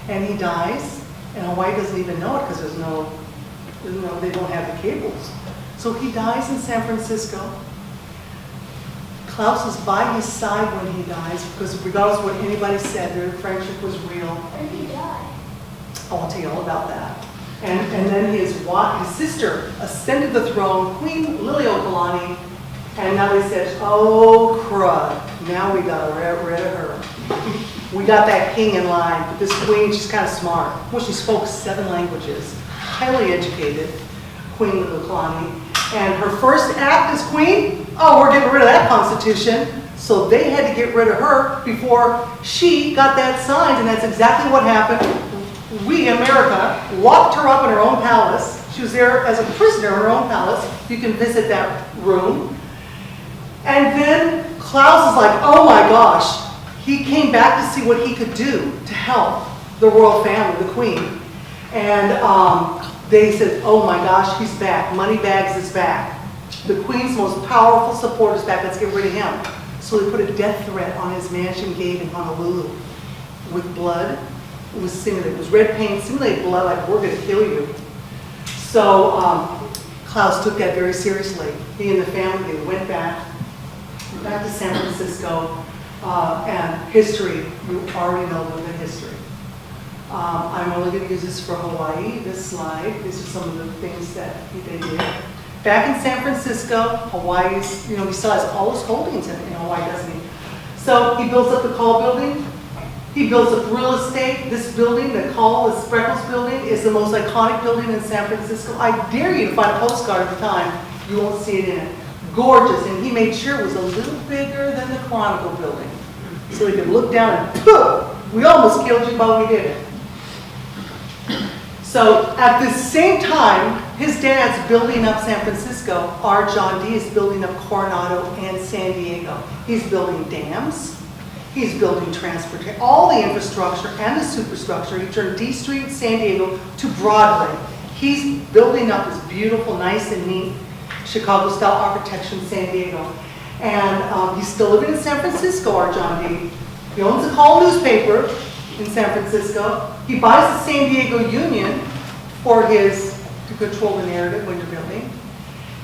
And he dies. And Hawaii doesn't even know it because they don't have the cables. So he dies in San Francisco. Klaus is by his side when he dies because regardless of what anybody said, their friendship was real. Where did he die? Oh, I'll tell you all about that. And then his sister ascended the throne, Queen Liliuokalani, and now they said, oh crud, now we got to get rid of her. We got that king in line, but this queen, she's kind of smart. Well, she spoke 7 languages, highly educated, Queen Liliuokalani. And her first act as queen, oh, we're getting rid of that constitution. So they had to get rid of her before she got that signed, and that's exactly what happened. We, America, locked her up in her own palace. She was there as a prisoner in her own palace. You can visit that room. And then Klaus is like, oh my gosh. He came back to see what he could do to help the royal family, the queen. And they said, oh my gosh, he's back. Moneybags is back. The queen's most powerful supporter is back. Let's get rid of him. So they put a death threat on his mansion gate in Honolulu with blood. It was simulated. It was red paint, simulated blood, like we're going to kill you. So Klaus took that very seriously. He and the family, they went back to San Francisco, and history, you already know the history. I'm only going to use this for Hawaii, this slide. These are some of the things that they did. Back in San Francisco, Hawaii's, he still has all his holdings in Hawaii, doesn't he? So he builds up the Call building. He builds up real estate. This building, the Call, the Spreckels building, is the most iconic building in San Francisco. I dare you to find a postcard at the time. You won't see it in it. Gorgeous, and he made sure it was a little bigger than the Chronicle building. So he could look down and, poof, we almost killed you, but we did it. So at the same time, his dad's building up San Francisco. Our John D. is building up Coronado and San Diego. He's building dams. He's building transportation, all the infrastructure and the superstructure. He turned D Street, San Diego, to Broadway. He's building up this beautiful, nice and neat Chicago-style architecture in San Diego. And he's still living in San Francisco, our John D. He owns a Call newspaper in San Francisco. He buys the San Diego Union to control the narrative when you're building.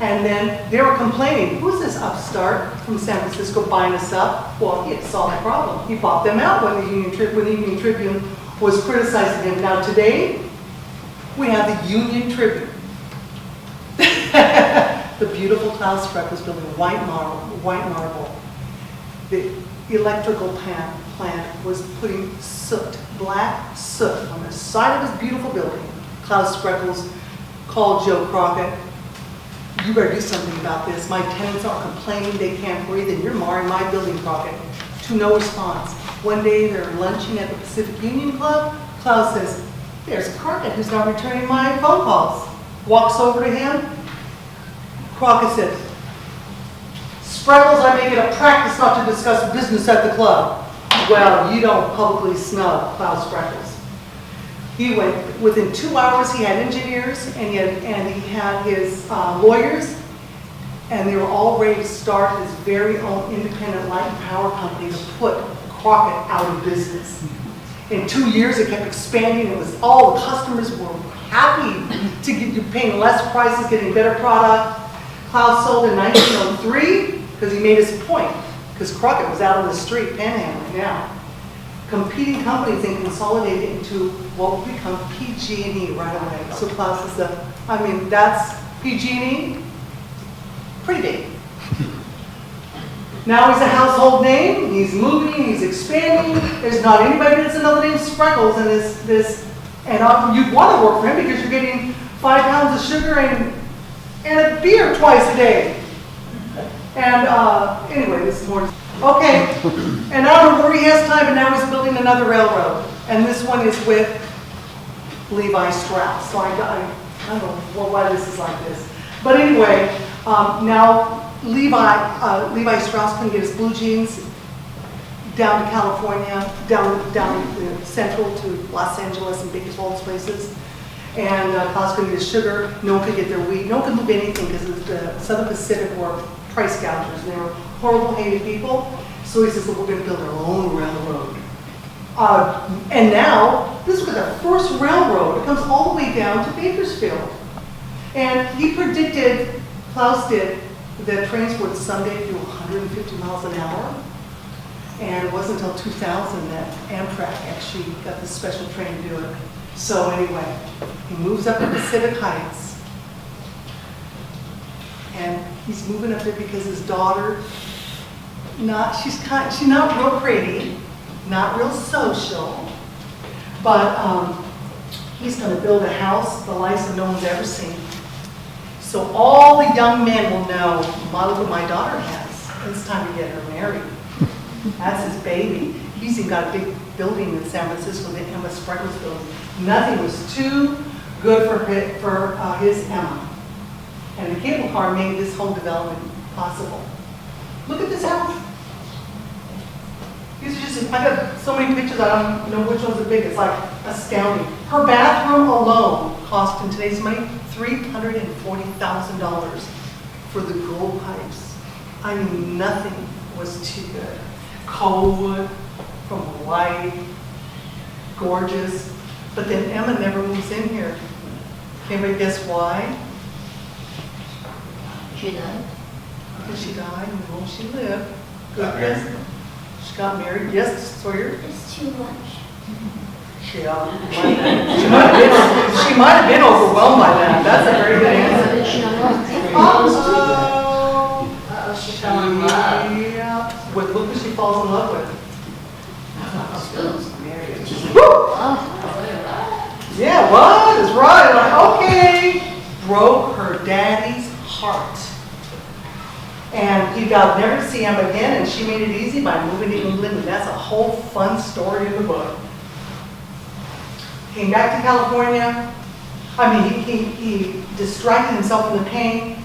And then they were complaining, who's this upstart from San Francisco buying us up? Well, he had solved the problem. He bought them out when the Union Tribune was criticizing him. Now today, we have the Union Tribune. The beautiful Claus Spreckels building, white marble. The electrical plant was putting soot, black soot, on the side of his beautiful building. Claus Spreckels called Joe Crockett. You better do something about this. My tenants are complaining they can't breathe, and you're marring my building, Crockett. To no response. One day they're lunching at the Pacific Union Club. Claus says, "There's Crockett who's not returning my phone calls." Walks over to him. Crockett says, "Spreckels, I make it a practice not to discuss business at the club." Well, you don't publicly snub Claus Spreckels. He went, within 2 hours, he had engineers and he had his lawyers, and they were all ready to start his very own independent light and power company to put Crockett out of business. In 2 years, it kept expanding. It was all the customers were happy to get paying less prices, getting better product. Claus sold in 1903 because he made his point, because Crockett was out on the street panhandling now. Competing companies and consolidated into what would become PG&E right away. So Claus is that's PG&E, pretty big. Now he's a household name, he's moving, he's expanding. There's not anybody that's another name Spreckels in and you'd want to work for him because you're getting 5 pounds of sugar and a beer twice a day. And anyway, this is more. Okay, and I don't know where he has time, and now he's building another railroad. And this one is with Levi Strauss. So I don't know why this is like this. But anyway, now Levi Strauss can get his blue jeans down to California, down central to Los Angeles and Bakersfield places. And Claus couldn't get his sugar. No one could get their wheat. No one could move anything because the Southern Pacific were price gougers. They were horrible, hated people. So he says, "Well, we're going to build our own railroad." And now, this was the first railroad. It comes all the way down to Bakersfield. And he predicted, Claus did, that trains would someday do 150 miles an hour. And it wasn't until 2000 that Amtrak actually got the special train to do it. So anyway, he moves up to Pacific Heights. And he's moving up there because his daughter, she's not real pretty, not real social, but he's going to build a house the likes of no one's ever seen. So all the young men will know, look what my daughter has. It's time to get her married. That's his baby. He's even got a big building in San Francisco, the Emma Spreckels building. Nothing was too good for his Emma. And the cable car made this home development possible. Look at this house. These are just, I got so many pictures, I don't know which one's the biggest. It's like astounding. Her bathroom alone cost in today's money $340,000 for the gold pipes. I mean, nothing was too good. Coalwood from Hawaii, gorgeous. But then Emma never moves in here. Can anybody guess why? She died. Because she died and where she lived. Good guess. She got married. Yes, Sawyer? It's too much. Yeah. She might have been overwhelmed by that. That's a very good answer. Yeah. Look who she falls in love with. Yeah, what is right? Like, okay. Broke her daddy's heart. And he vowed never to see him again, and she made it easy by moving to England, and that's a whole fun story in the book. Came back to California. I mean, he distracted himself from the pain,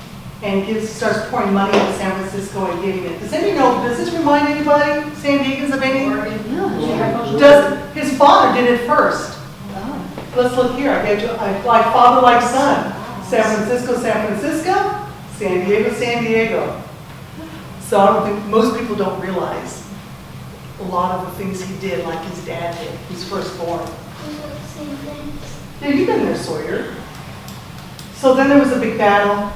and starts pouring money into San Francisco and getting it. Does anybody know, does this remind anybody, San Diegans, of any? His father did it first. Let's look here. I gave you, like father, like son. San Francisco, San Francisco. San Diego, San Diego. So I don't think, most people don't realize a lot of the things he did like his dad did. He's firstborn. Same things. Yeah, you've been there, Sawyer. So then there was a big battle.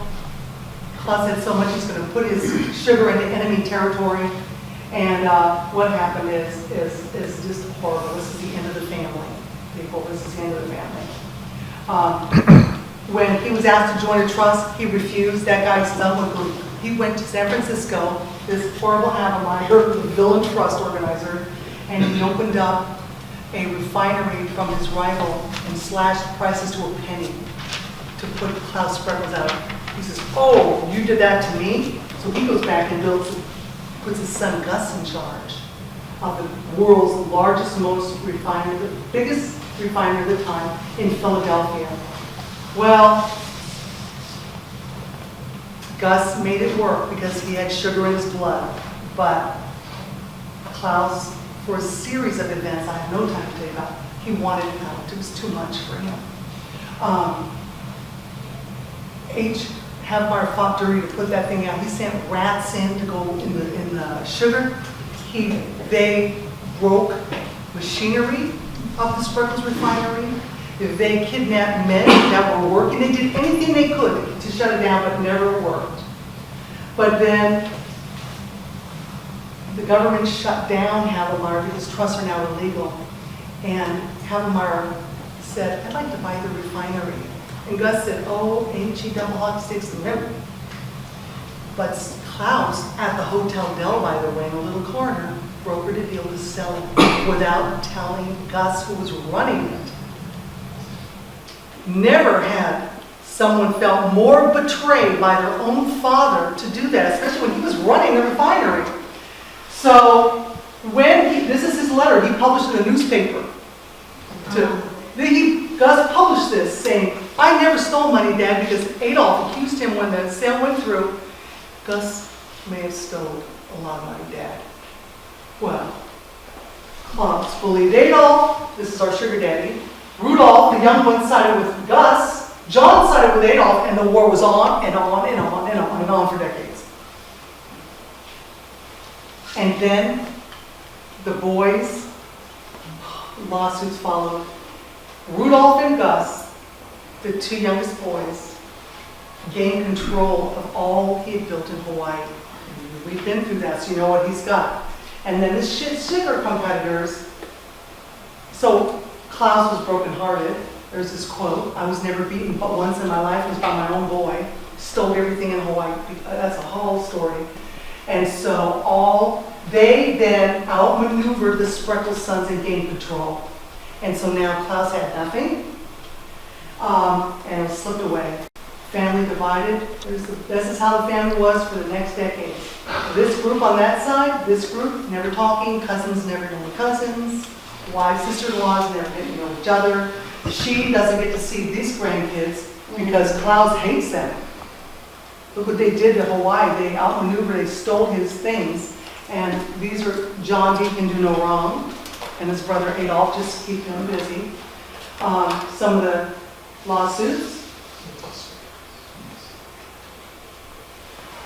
Claus had so much he's going to put his sugar into enemy territory. And what happened is just horrible. This is the end of the family. People, this is the end of the family. When he was asked to join a trust, he refused. That guy's son would go. He went to San Francisco, this horrible Havemeyer, the villain trust organizer, and he opened up a refinery from his rival and slashed prices to a penny to put Claus Spreckels out. He says, "Oh, you did that to me?" So he goes back and puts his son Gus in charge. of the world's largest, most refinery, the biggest refinery at the time in Philadelphia. Well, Gus made it work because he had sugar in his blood, but Claus, for a series of events I have no time to tell you about, he wanted it out. It was too much for him. Havmeyer fought Dury to put that thing out. He sent rats in to go in the sugar. They broke machinery of the Spreckels refinery. They kidnapped men that were working. They did anything they could to shut it down, but it never worked. But then the government shut down Havmeyer because trusts are now illegal. And Havmeyer said, I'd like to buy the refinery. And Gus said, oh, H-E double hot sticks and never. But Claus, at the Hotel Del, by the way, in a little corner, brokered a deal to sell it without telling Gus who was running it. Never had someone felt more betrayed by their own father to do that, especially when he was running the refinery. So when this is his letter, he published in a newspaper. Gus published this saying, I never stole money, Dad, because Adolf accused him when the sale went through. Gus may have stolen a lot of money, Dad. Well, Claus believed Adolf, this is our sugar daddy. Rudolph, the young one, sided with Gus. John sided with Adolf, and the war was on and on and on and on and on for decades. And then the boys, lawsuits followed. Rudolph and Gus, the two youngest boys, gained control of all he had built in Hawaii. We've been through that, so you know what he's got. And then the sugar competitors. So Claus was brokenhearted. There's this quote, I was never beaten but once in my life. It was by my own boy. Stole everything in Hawaii. That's a whole story. And so they then outmaneuvered the Spreckels sons and gained control. And so now Claus had nothing, and it slipped away. Family divided. This is how the family was for the next decade. This group on that side, this group, never talking, cousins never knowing cousins, wives, sister-in-laws never getting to know each other. She doesn't get to see these grandkids because Claus hates them. Look what they did to Hawaii. They outmaneuvered, they stole his things. And these are, John D can do no wrong, and his brother Adolf just keep him busy. Some of the lawsuits.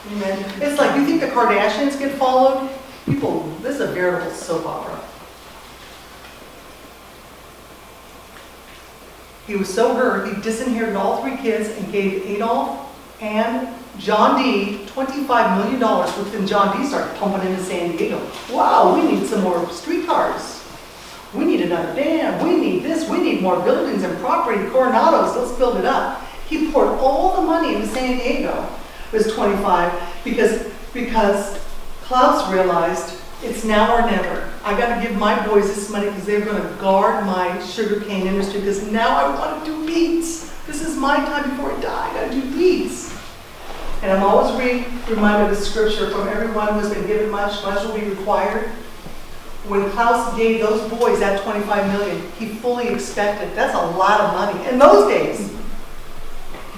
It's like, you think the Kardashians get followed? People, this is a veritable soap opera. He was so hurt, he disinherited all three kids and gave Adolf and John D. $25 million, which then John D. started pumping into San Diego. Wow, we need some more streetcars. We need another dam. We need this. We need more buildings and property. Coronados, let's build it up. He poured all the money into San Diego. It was 25 because Claus realized it's now or never. I got to give my boys this money because they're going to guard my sugarcane industry because now I want to do beets. This is my time before I die. I got to do beets. And I'm always reminded of the scripture, from everyone who has been given much, much will be required. When Claus gave those boys that $25 million, he fully expected, that's a lot of money. In those days,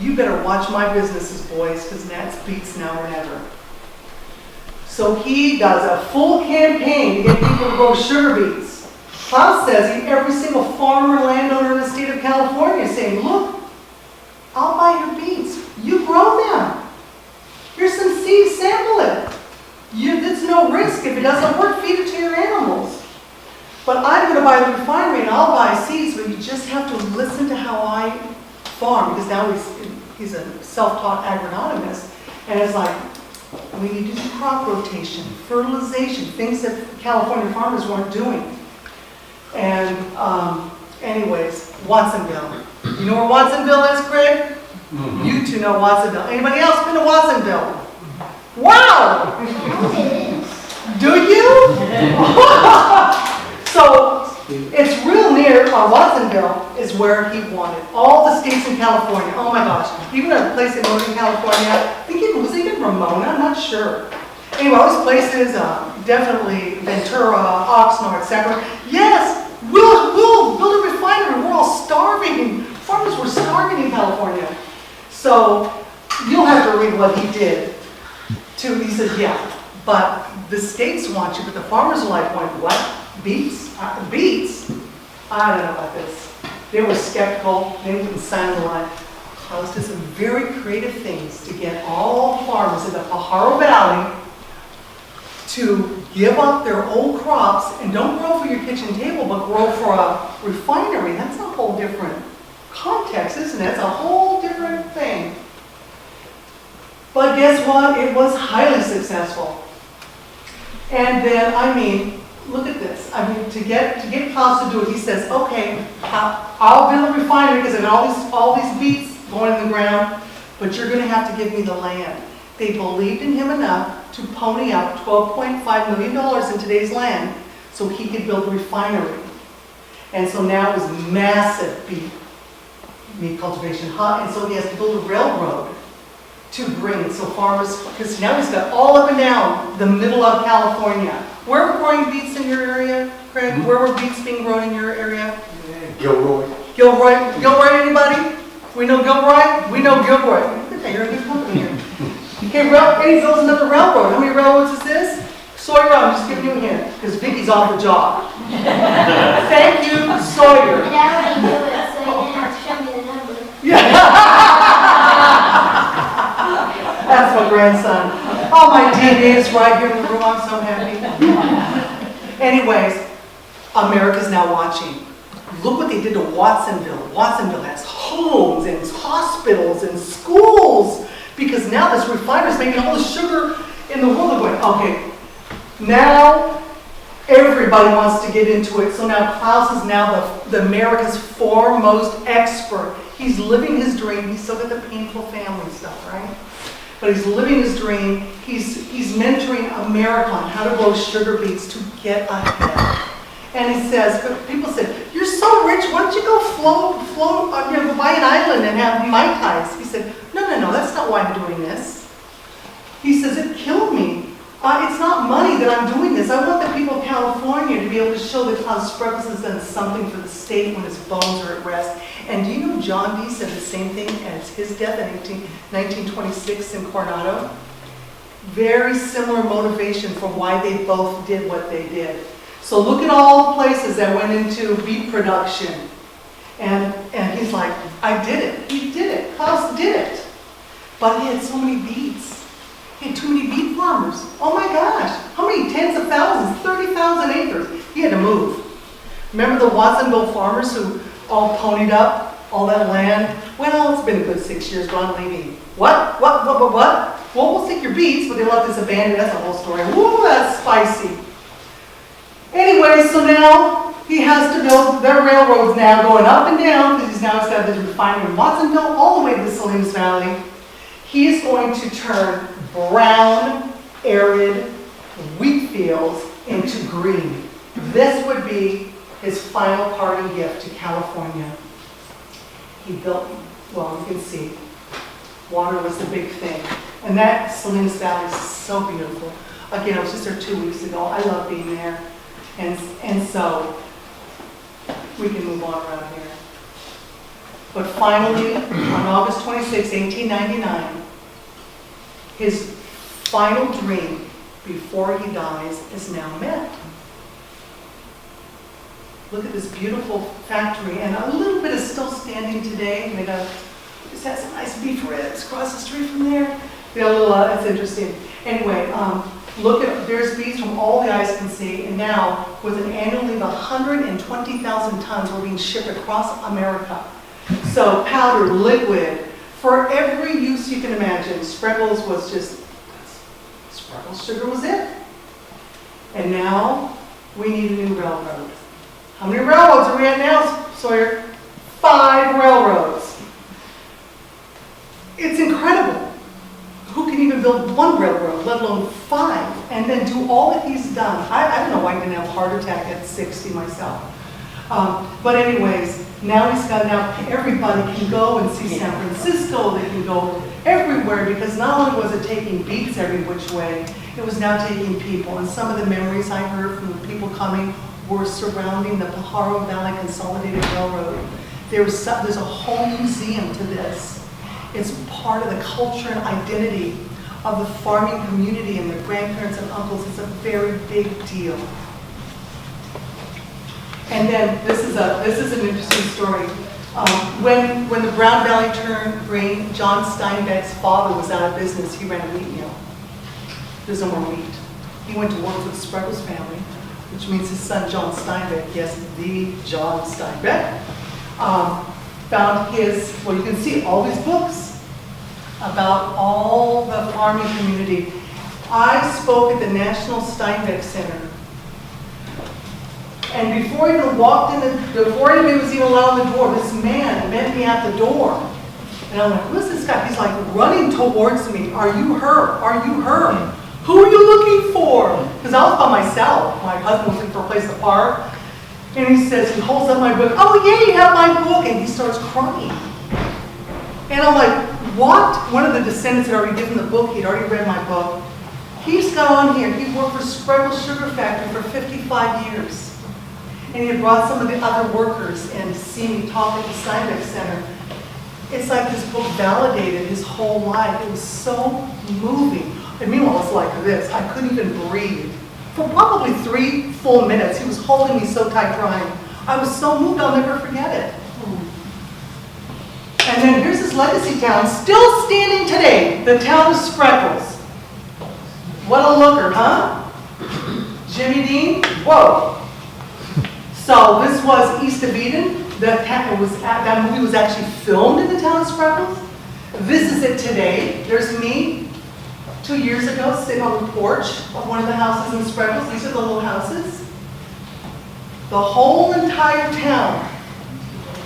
you better watch my businesses, boys, because that's beets now or never. So he does a full campaign to get people to grow sugar beets. Claus says every single farmer, landowner in the state of California is saying, look, I'll buy your beets. You grow them. Here's some seeds, sample it. It's no risk. If it doesn't work, feed it to your animals. But I'm going to buy the refinery and I'll buy seeds, but you just have to listen to how I farm, because now he's a self-taught agronomist, and it's like, we need to do crop rotation, fertilization, things that California farmers weren't doing. And anyways, Watsonville. You know where Watsonville is, Craig? Mm-hmm. You two know Watsonville. Anybody else been to Watsonville? Wow! Do you? So it's real near Watsonville is where he wanted. All the states in California. Oh my gosh. Even a place in Northern California. I think it was even Ramona. I'm not sure. Anyway, all these places, definitely Ventura, Oxnard, Sacramento. Yes, we'll build a refinery. We're all starving. Farmers were starving in California. So you'll have to read what he did. He says, yeah, but the states want you, but the farmers are like, what? Beets? Beets? I don't know about this. They were skeptical. They wouldn't sign the line. Klaus did some very creative things to get all the farmers in the Pajaro Valley to give up their old crops and don't grow for your kitchen table, but grow for a refinery. That's a whole different context, isn't it? It's a whole different thing. But guess what? It was highly successful. And then, I mean, look at this. I mean, to get Klaus to do it, he says, okay, I'll build a refinery because I got all these beets going in the ground, but you're going to have to give me the land. They believed in him enough to pony up $12.5 million in today's land so he could build a refinery. And so now it was massive beet cultivation, and so he has to build a railroad to bring, so farmers, because now he's got all up and down the middle of California. Where were growing beets in your area, Craig? Where were beets being grown in your area? Gilroy. Gilroy, anybody? We know Gilroy? We know Gilroy. Look at that, you're in good company here. Okay, he builds another railroad. How many railroads is this? Sawyer, I'm just giving you a hint, because Vicky's off the job. Thank you, Sawyer. And I already knew it, so you didn't have to show me the number. That's my grandson. Oh, my DNA is right here in the room. I'm so happy. Anyways, America's now watching. Look what they did to Watsonville. Watsonville has homes and hospitals and schools because now this refinery is making all the sugar in the world. They're going, okay, now everybody wants to get into it. So now Klaus is now the America's foremost expert. He's living his dream. He's still got the painful family stuff, right? But he's living his dream. He's mentoring America on how to grow sugar beets to get ahead. And he says, people said, you're so rich, why don't you go float, buy an island and have Mai Tais? He said, no, that's not why I'm doing this. He says, it killed me. It's not money that I'm doing this. I want the people of California to be able to show that Claus Spreckels has done something for the state when his bones are at rest. And do you know John D. said the same thing as his death in 1926 in Coronado? Very similar motivation for why they both did what they did. So look at all the places that went into beet production. And he's like, I did it. He did it. Klaus did it. But he had so many beets. He had too many beet farmers. Oh my gosh. How many tens of thousands? 30,000 acres. He had to move. Remember the Watsonville farmers who all ponied up all that land? Well, it's been a good 6 years, but I'm leaving. What? Well, we'll take your beets, but they left us abandoned. That's the whole story. Woo, that's spicy. Anyway, so now he has to build their railroads now going up and down because he's now established a refinery in Watsonville all the way to the Salinas Valley. He is going to turn brown, arid wheat fields into green. This would be his final parting gift to California. He built, well, you can see, water was the big thing. And that Salinas Valley is so beautiful. Again, I was just there 2 weeks ago. I love being there. And so we can move on around here. But finally, on August 26, 1899, his final dream before he dies is now met. Look at this beautiful factory, and a little bit is still standing today. Just has some nice beef ribs across the street from there. It's interesting. Anyway, look at, there's beets from all the eyes can see, and now with an annually of 120,000 tons were being shipped across America. So powder, liquid, for every use you can imagine. Spreckels was just, Spreckels sugar was it. And now we need a new railroad. How many railroads are we at now, Sawyer? 5 railroads. It's incredible. Who can even build 1 railroad, let alone 5, and then do all that he's done? I don't know why I didn't have a heart attack at 60 myself. But anyways, Now he's got, now everybody can go and see San Francisco, they can go everywhere, because not only was it taking beats every which way, it was now taking people. And some of the memories I heard from the people coming were surrounding the Pajaro Valley Consolidated Railroad. There's a whole museum to this. It's part of the culture and identity of the farming community and the grandparents and uncles. It's a very big deal. And then this is an interesting story. When the Brown Valley turned green, John Steinbeck's father was out of business. He ran a wheat mill. There's no more wheat. He went to work for the Spreckels family, which means his son John Steinbeck, yes, the John Steinbeck, found his, well, you can see all these books about all the farming community. I spoke at the National Steinbeck Center. And before he even walked in, before anybody was even allowed in the door, this man met me at the door. And I'm like, who's this guy? He's like running towards me. Are you her? Are you her? Who are you looking for? Because I was by myself. My husband was looking for a place to park. And he says, he holds up my book. Oh yeah, you have my book. And he starts crying. And I'm like, what? One of the descendants had already given the book. He'd already read my book. He's got on here. He worked for Spreckels Sugar Factory for 55 years. And he had brought some of the other workers in to see me talk at the Steinbeck Center. It's like this book validated his whole life. It was so moving. And meanwhile, it's like this. I couldn't even breathe. For probably 3 full minutes, he was holding me so tight, crying. I was so moved, I'll never forget it. And then here's this legacy town, still standing today, the town of Spreckels. What a looker, huh? Jimmy Dean, whoa. So this was East of Eden. That movie was actually filmed in the town of Spreckels. This is it today. There's me 2 years ago sitting on the porch of one of the houses in Spreckels. These are the little houses. The whole entire town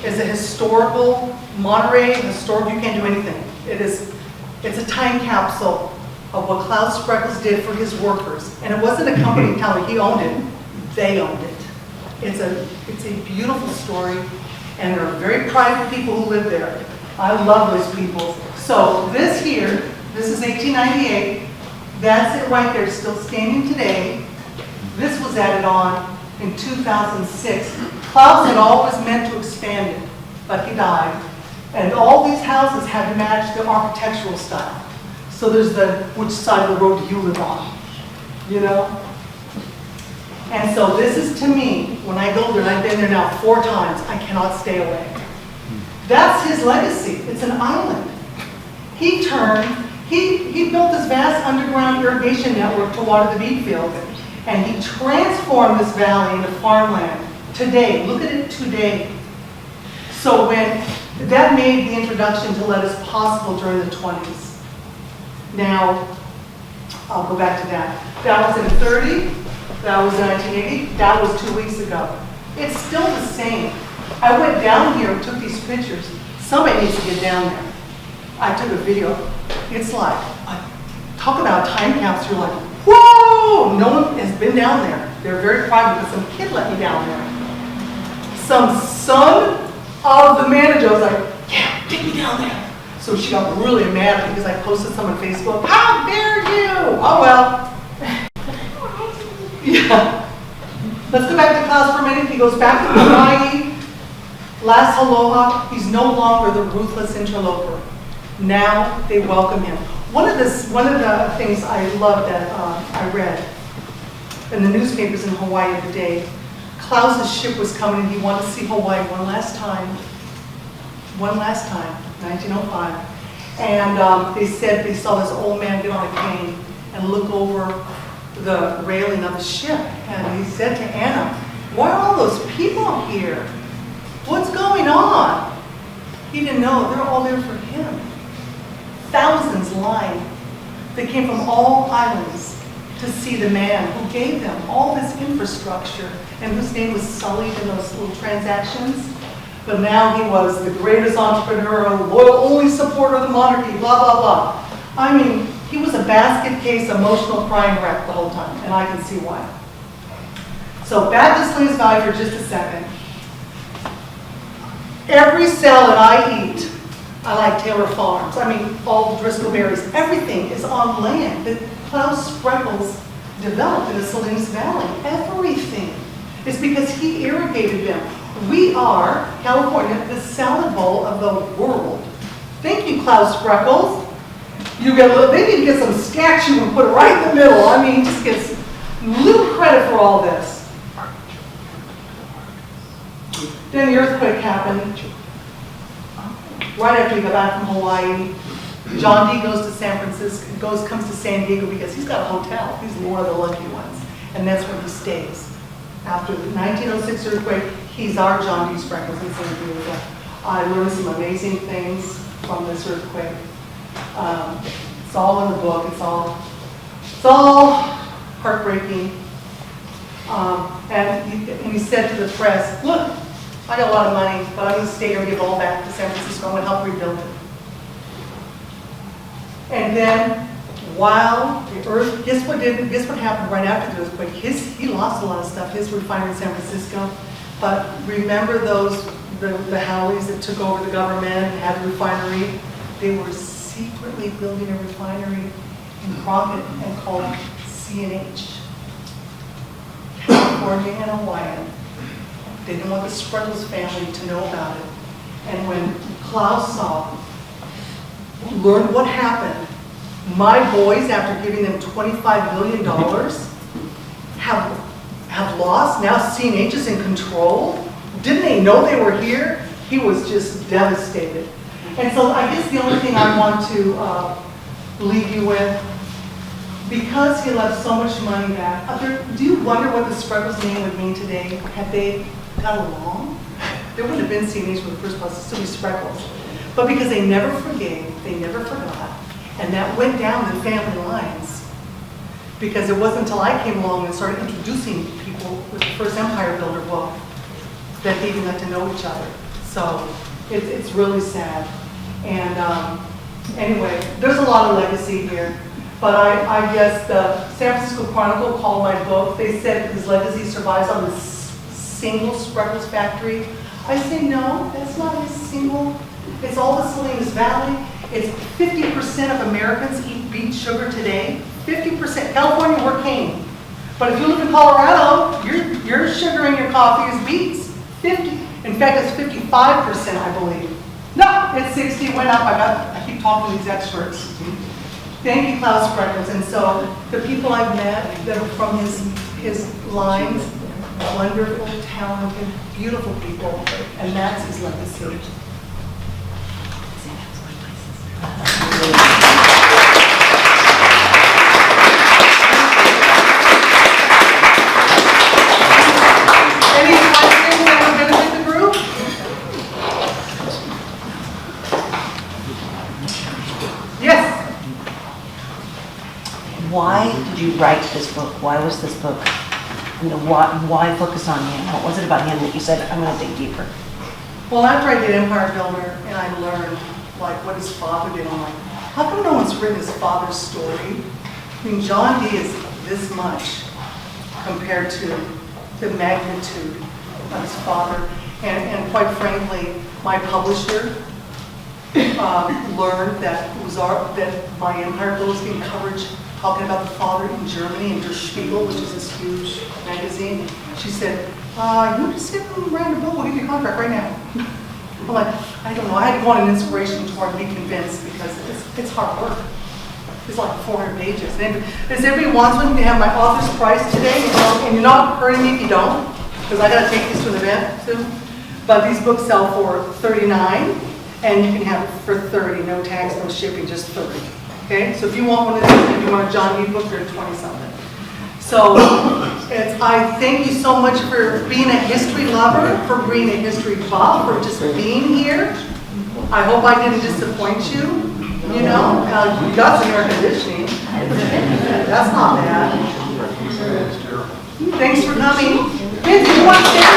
is a historical, Monterey, historical, you can't do anything. It's a time capsule of what Claus Spreckels did for his workers. And it wasn't a company town, he owned it, they owned it. It's a beautiful story, and there are very private people who live there. I love those people. So this here, this is 1898. That's it right there, still standing today. This was added on in 2006. Claus had always meant to expand it, but he died. And all these houses had to match the architectural style. So there's which side of the road do you live on? You know? And so this is, to me, when I go there, and I've been there now 4 times, I cannot stay away. That's his legacy. It's an island. He built this vast underground irrigation network to water the beet field, and he transformed this valley into farmland. Today, look at it today. So when that made the introduction to lettuce possible during the 20s. Now, I'll go back to that. That was in 30. That was 1980. That was 2 weeks ago. It's still the same. I went down here and took these pictures. Somebody needs to get down there. I took a video. It's like, talk about a time capsule. You're like, whoa! No one has been down there. They're very private, but some kid let me down there. Some son of the manager was like, yeah, take me down there. So she got really mad because I posted some on Facebook. How dare you? Oh well. Yeah. Let's go back to Claus for a minute. He goes back to Hawaii. Last aloha. He's no longer the ruthless interloper. Now they welcome him. One of the things I love that I read in the newspapers in Hawaii of the day, Claus's ship was coming and he wanted to see Hawaii one last time, 1905. And they said they saw this old man get on a cane and look over the railing of the ship. And he said to Anna, why are all those people here? What's going on? He didn't know. They're all there for him. Thousands lined. They came from all islands to see the man who gave them all this infrastructure and whose name was sullied in those little transactions. But now he was the greatest entrepreneur, loyal only supporter of the monarchy, blah, blah, blah. I mean, he was a basket case, emotional crying wreck the whole time, and I can see why. So back to Slingsby for just a second. Every salad I eat, I like Taylor Farms. I mean, all the Driscoll berries, everything is on land that Claus Spreckels developed in the Salinas Valley. Everything. It's because he irrigated them. We are, California, the salad bowl of the world. Thank you, Claus Spreckels. They need to get some statue and put it right in the middle. I mean, he just gets little credit for all this. Then the earthquake happened. Right after we got back from Hawaii, John D. goes to San Francisco, comes to San Diego because he's got a hotel. He's one of the lucky ones. And that's where he stays. After the 1906 earthquake, he's our John D. Spreckels in San Diego. I learned some amazing things from this earthquake. It's all in the book. It's all heartbreaking. And he said to the press, look, I got a lot of money, but I'm going to stay here and give it all back to San Francisco. I'm going to help rebuild it. And then, while the earth, guess what happened right after the earthquake? He lost a lot of stuff, his refinery in San Francisco. But remember the Howleys that took over the government and had the refinery? They were secretly building a refinery in Crockett and called C&H. California and Hawaiian. They didn't want the Spreckels family to know about it. And when Claus learned what happened, my boys, after giving them $25 million, have lost. Now C&H is in control. Didn't they know they were here? He was just devastated. And so I guess the only thing I want to leave you with, because he left so much money back, do you wonder what the Spreckels name would mean today? Had they got along? There wouldn't have been C&H for the first place, it'd still be Spreckels. But because they never forgave, they never forgot, and that went down the family lines. Because it wasn't until I came along and started introducing people with the first Empire Builder book that they even got to know each other. So it's really sad. And anyway, there's a lot of legacy here. But I guess the San Francisco Chronicle called my book, they said his legacy survives on the single Spreckels factory. I say no, that's not a single. It's all the Salinas Valley. It's 50% of Americans eat beet sugar today. 50%. California, we're cane. But if you live in Colorado, your sugar in your coffee is beets. 50. In fact, it's 55%, I believe. No, it's 60. Went up. I keep talking to these experts. Thank you, Claus Spreckels. And so the people I've met that are from his lines, wonderful, talented, beautiful people, and that's his legacy. Any questions that would benefit the group? Yes. Why did you write this book? Why was this book? You know, why focus on him? What was it about him that you said, I'm going to dig deeper? Well, after I did Empire Builder and I learned like what his father did, I'm like, how come no one's written his father's story? I mean, John D. is this much compared to the magnitude of his father. And quite frankly, my publisher learned that that my Empire Builder was getting coverage talking about the father in Germany in Der Spiegel, which is this huge magazine. She said, you just sit and write a book, we'll give you a contract right now. I'm like, I don't know, I had to want an inspiration to be convinced because it's hard work. It's like 400 pages. And does everybody wants one to have my author's price today? And you're not hurting me if you don't, because I got to take these to an event soon. But these books sell for $39, and you can have it for $30, no tax, no shipping, just $30. Okay, so if you want one of these, if you want a John D. book, they're $20-something. So I thank you so much for being a history lover, for being a history buff, for just being here. I hope I didn't disappoint you. You know, you got some air conditioning. That's not bad. Thanks for coming. Vince, you want to stay?